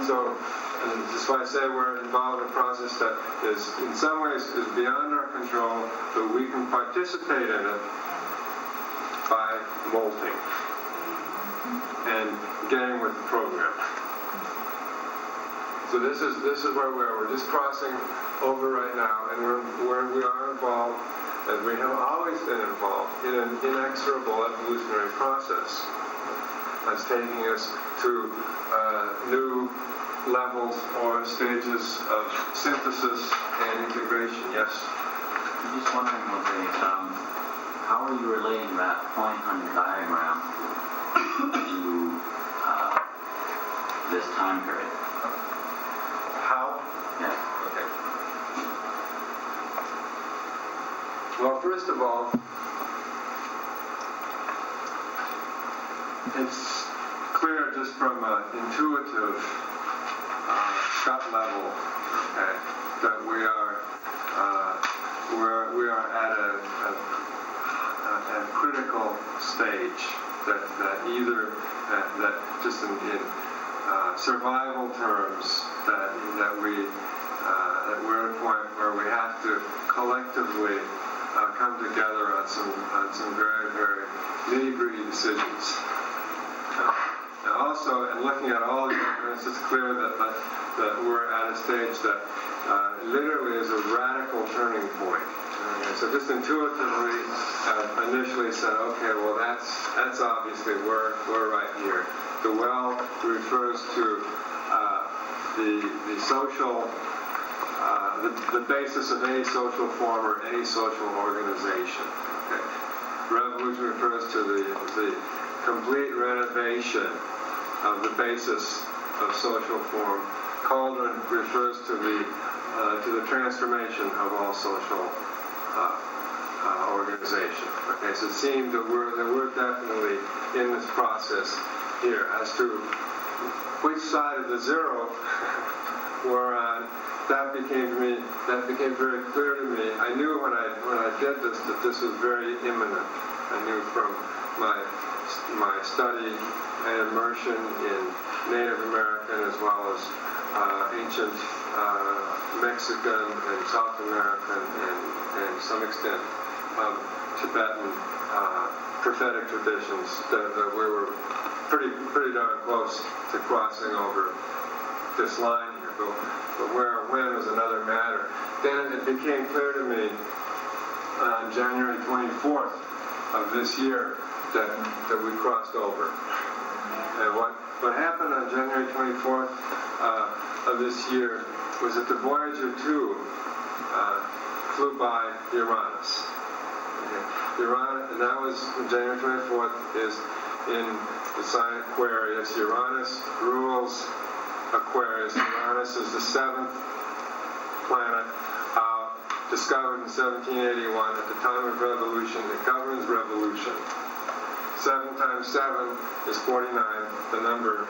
So that's why I say we're involved in a process that is, in some ways, is beyond our control, but we can participate in it by molting and getting with the program. So this is where we are. We're just crossing over right now, and where we are involved, as we have always been involved, in an inexorable evolutionary process that's taking us to new levels or stages of synthesis and integration. Yes? I'm just wondering, Jose, how are you relating that point on your diagram to this time period? How? Yes. Okay. Well, first of all, it's clear just from an intuitive gut level, okay, that we are at a critical stage that either that just in survival terms that we're at a point where we have to collectively come together on some very, very nitty-gritty decisions. And also, in looking at all the evidence, it's clear that we're at a stage that literally is a radical turning point. Okay, so just intuitively, initially said, okay, well that's obviously we're right here. The well refers to the social, the basis of any social form or any social organization. Okay. Revolution refers to the complete renovation of the basis of social form. Cauldron refers to the transformation of all social organization. Okay, so it seems that we're definitely in this process here. As to which side of the zero we're on, that became very clear to me. I knew when I did this that this was very imminent. I knew from my study and immersion in Native American as well as ancient Mexican and South American and to some extent Tibetan prophetic traditions that we were pretty darn close to crossing over this line here. But where or when was another matter. Then it became clear to me on January 24th of this year that we crossed over. And what happened on January 24th of this year was that the Voyager 2 flew by Uranus. Okay. Uranus, and that was January 24th, is in the sign Aquarius. Uranus rules Aquarius. Uranus is the seventh planet discovered in 1781 at the time of revolution. It governs revolution. 7 times 7 is 49, the number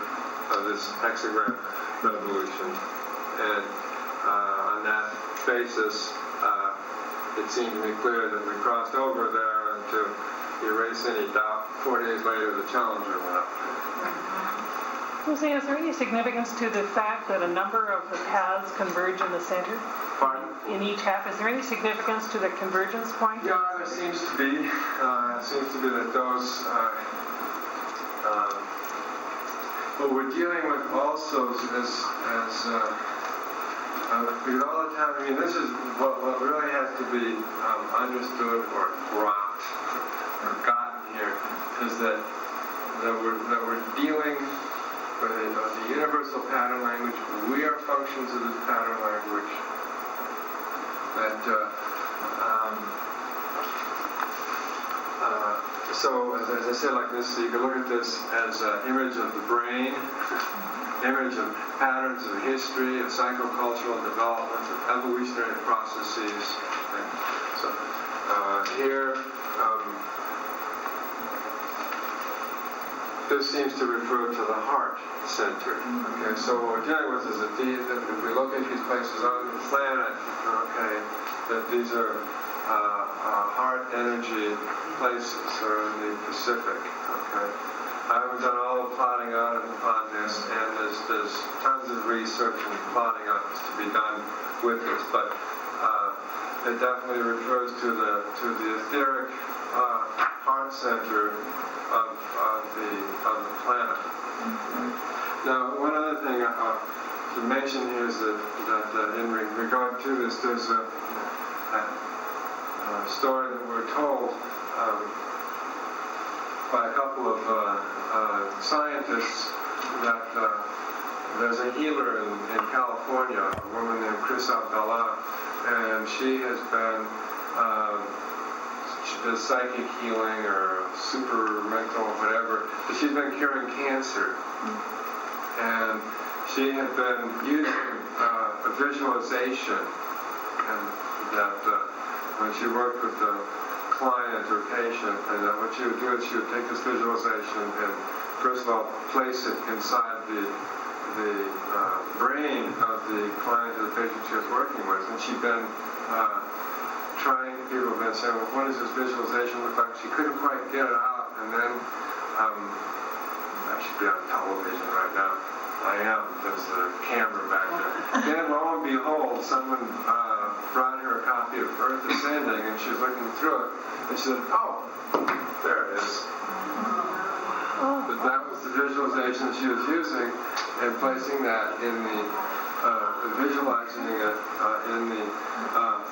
of this hexagram revolution. And on that basis, it seemed to me clear that we crossed over there, and to erase any doubt, 4 days later the Challenger went up. Jose, is there any significance to the fact that a number of the paths converge in the center? Pardon? In each half, is there any significance to the convergence point? Yeah, there seems to be. It seems to be that those. What we're dealing with also is because all the time, I mean, this is what really has to be understood or dropped or gotten here is that we're dealing with a universal pattern language. We are functions of this pattern language. So as I said, like this, so you can look at this as an image of the brain, image of patterns of history, of psychocultural development, of evolutionary processes. Okay. So here, this seems to refer to the heart center. Okay, so what we're dealing with is that if we look at these places on the planet, okay, that these are heart energy places or in the Pacific. Okay, I haven't done all the plotting on this, and there's tons of research and plotting on this to be done with this, but it definitely refers to the etheric heart center of the planet. Now, one other thing to mention here is that in regard to this, there's a story that we're told by a couple of scientists that there's a healer in California, a woman named Chris Abdallah, and she has been the psychic healing or super mental whatever, but she's been curing cancer. And she had been using a visualization, and that when she worked with the client or patient, and what she would do is she would take this visualization and first of all, place it inside the brain of the client or the patient she was working with. And she'd been trying, people have been saying, well, what does this visualization look like? She couldn't quite get it out. And then, I should be on television right now. I am. There's the camera back there. Then, lo and behold, someone brought her a copy of Earth Ascending, and she was looking through it, and she said, oh, there it is. But that was the visualization that she was using, and placing that in the, visualizing it in the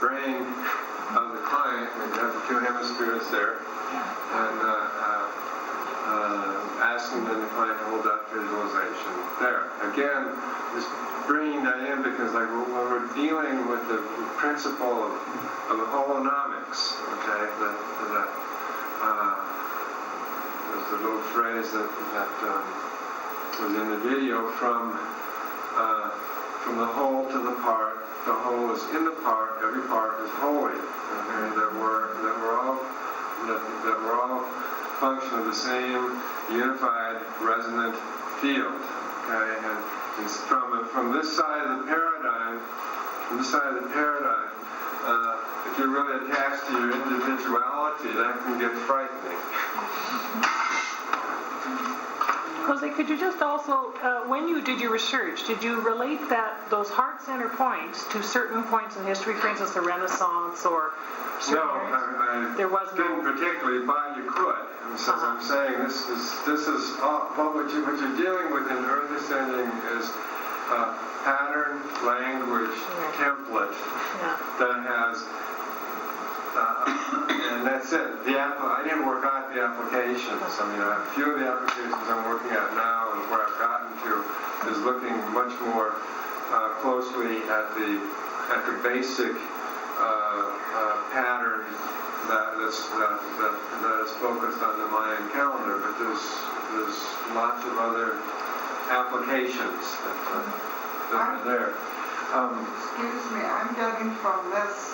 brain of the client. And you have the two hemispheres there, and asking then the client to hold that visualization there. Again, just bringing that in because, like, when we're dealing with the principle of the holonomics, okay, there's the little phrase that was in the video from the whole to the part. The whole is in the part. Every part is holy. Okay, that we're all function of the same unified resonant field. Okay, and it's from this side of the paradigm, if you're really attached to your individuality, that can get frightening. Jose, could you just also, when you did your research, did you relate those heart center points to certain points in history, for instance, the Renaissance or certain I there was didn't particularly, but you could. And so I'm saying this is what you're dealing with in Earth Ascending is pattern, language, template that has. And that's it. I didn't work out the applications. I mean, a few of the applications I'm working at now and where I've gotten to is looking much more closely at the basic pattern that is focused on the Mayan calendar. But there's lots of other applications that are there. Excuse me, I'm getting from this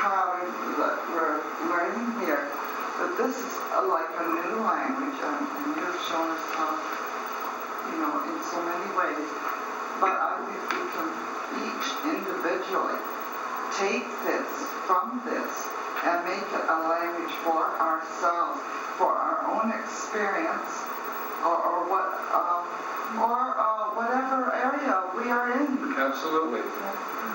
pattern that we're learning here, that this is like a new language, and you've shown us how, in so many ways. But I think we can each individually take this from this and make it a language for ourselves, for our own experience, or whatever area we are in. Absolutely.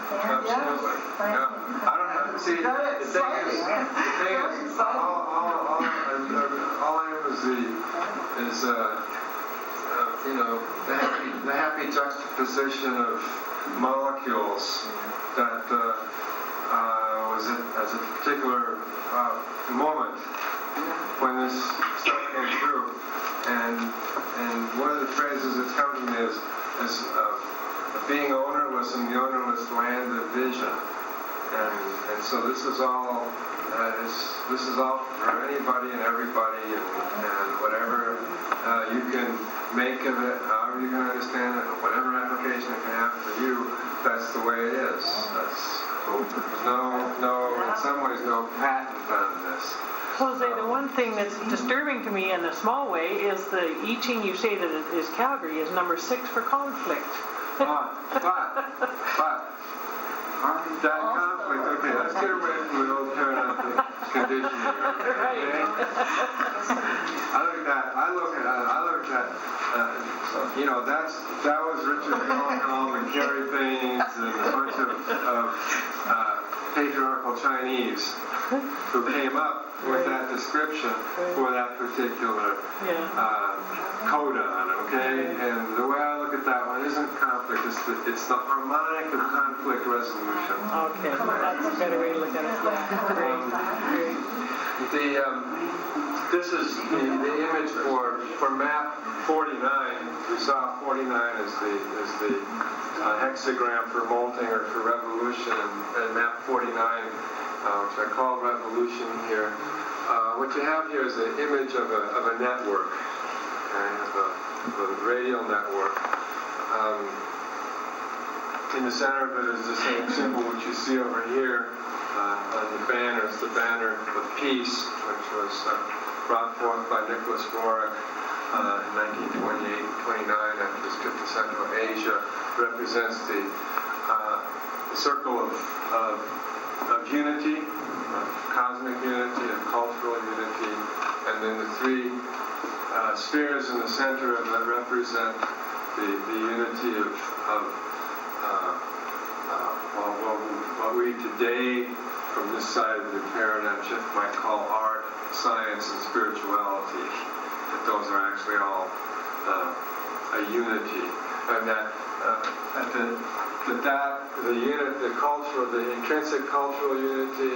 Absolutely. Yes. Yeah. I don't know. See, the thing is, all I have is the happy juxtaposition of molecules that was at a particular moment when this stuff came through, and one of the phrases that's come to me is being ownerless in the ownerless land of vision, and so this is all for anybody and everybody, and whatever you can make of it, however you can understand it, whatever application it can have for you, that's the way it is. There's no, in some ways, no patent on this. Jose, the one thing that's disturbing to me in a small way is the I Ching you say that it is Calgary is number 6 for conflict. But that conflict, okay, let's get away from the old paradigm conditioning. Okay? I look at that was Richard Holonomic and Gary Baines and a bunch of patriarchal Chinese who came up with that description for that particular codon, okay? And the way I look at that one isn't conflict, it's the harmonic of conflict resolution. Okay, that's a better way to look at it. Great. This is the image for map 49. We saw 49 as the hexagram for molting or for revolution, and map 49, which I call revolution here. What you have here is an image of a network, okay, of a radial network. In the center of it is the same symbol which you see over here on the banner. It's the banner of peace, which was brought forth by Nicholas Roerich 1928-29 after this trip to Central Asia, represents the circle of unity, of cosmic unity, of cultural unity, and then the three spheres in the center of it represent the unity of what we today, from this side of the paradigm shift, might call art, science, and spirituality. That those are actually all a unity, and the cultural, the intrinsic cultural unity.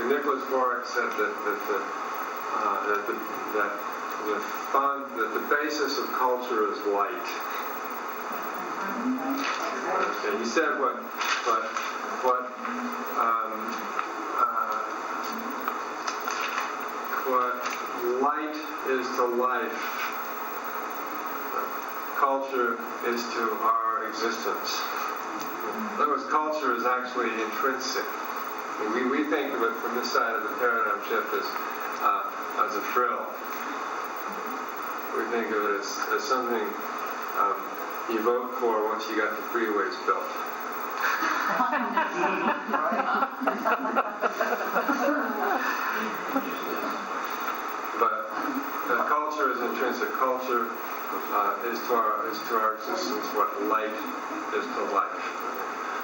Nicholas Roerich said that the basis of culture is light. Okay, he said what light is to life, culture is to our existence. In other words, culture is actually intrinsic. We think of it from this side of the paradigm shift as a frill. We think of it as something you vote for once you got the freeways built. But culture is intrinsic. Culture is to our existence what light is to life.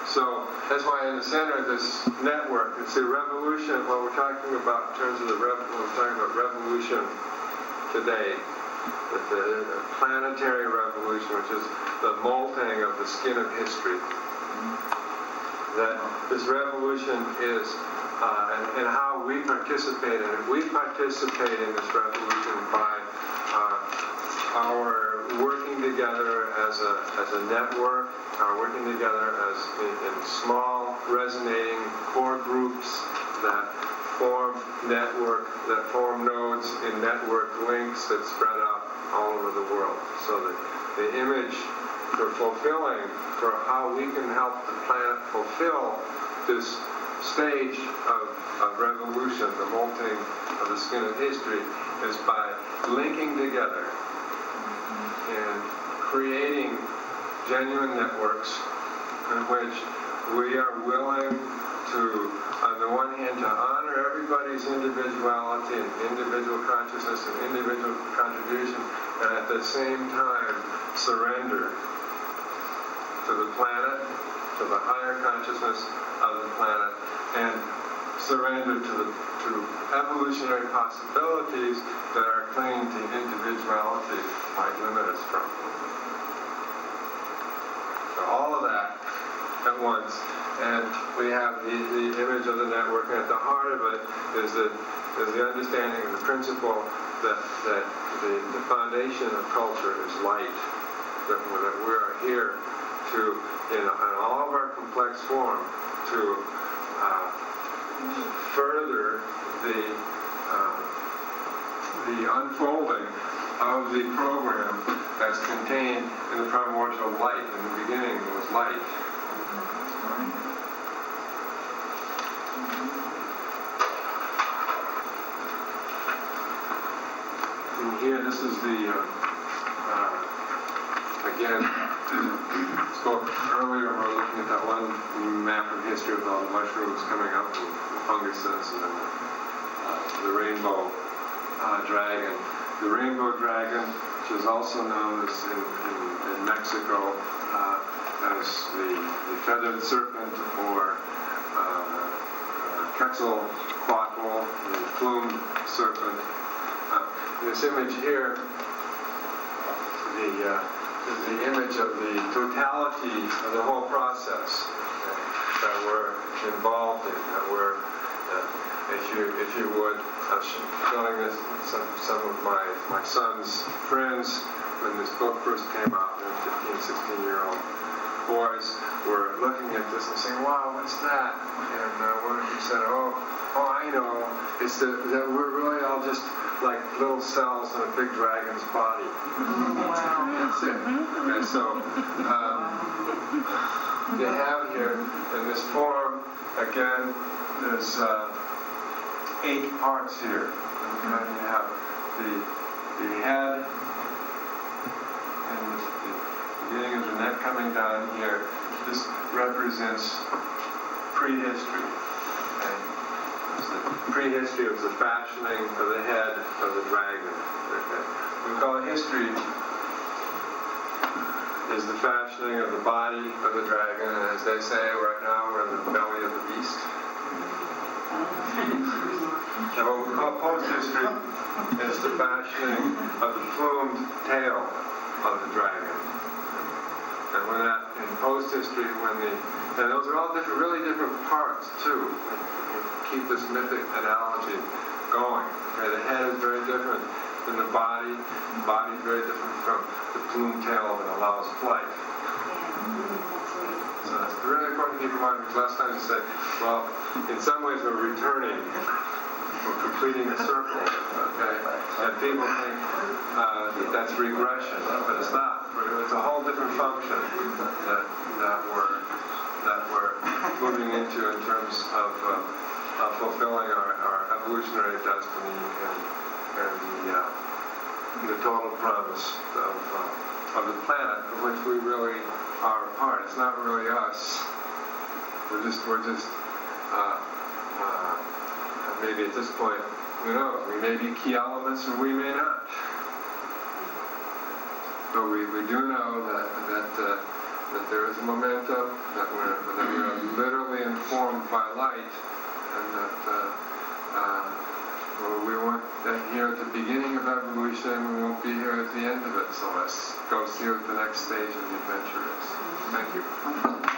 So that's why in the center of this network, it's the revolution of what we're talking about in terms of we're talking about revolution today. The planetary revolution, which is the molting of the skin of history. That this revolution is, and how we participate in it. We participate in this revolution by our working together as a network, our working together as in small, resonating core groups that form nodes in network links that spread out all over the world. So the image for how we can help the planet fulfill this stage of revolution, the molting of the skin of history, is by linking together and creating genuine networks in which we are willing to, on the one hand, to honor everybody's individuality and individual consciousness and individual contribution, and at the same time surrender to the planet, to the higher consciousness of the planet, and surrender to evolutionary possibilities that our claim to individuality might limit us from. So all of that at once. And we have the image of the network, and at the heart of it is the understanding of the principle that the foundation of culture is light. That we are here to, in all of our complex form, to further the unfolding of the program that's contained in the primordial light. In the beginning, it was light. And here, this is again, spoke earlier, we were looking at that one map of history with all the mushrooms coming up and the funguses and then the rainbow dragon. The rainbow dragon, which is also known as in Mexico as the feathered serpent or Quetzalcoatl, the plumed serpent. This image here is the image of the totality of the whole process that we're involved in, that we're, if you would, I was showing this some of my son's friends when this book first came out, 15, 16-year-old boys were looking at this and saying, wow, what's that? And one of them said, oh, I know. It's that we're really all just like little cells in a big dragon's body. Wow. That's it. Okay, so you have here in this form, again, there's 8 parts here. And you have the head, coming down here, this represents prehistory. Okay? It's the prehistory of the fashioning of the head of the dragon. Okay? We call it history is the fashioning of the body of the dragon, and as they say right now, we're in the belly of the beast. And what we call post-history is the fashioning of the plumed tail of the dragon. And when that, in post-history, and those are all different, really different parts too. And keep this mythic analogy going. Okay, the head is very different than the body. The body is very different from the plumed tail that allows flight. So that's really important to keep in mind, because last time you said, well, in some ways we're returning, we're completing a circle, okay? And people think that that's regression, but it's not. It's a whole different function that we're moving into in terms of fulfilling our evolutionary destiny and the total promise of the planet, of which we really are a part. It's not really us. We're just maybe at this point, who knows? We may be key elements, or we may not. But we do know that there is a momentum, that we're literally informed by light, and that we weren't here at the beginning of evolution, we won't be here at the end of it. So let's go see what the next stage of the adventure is. Thank you.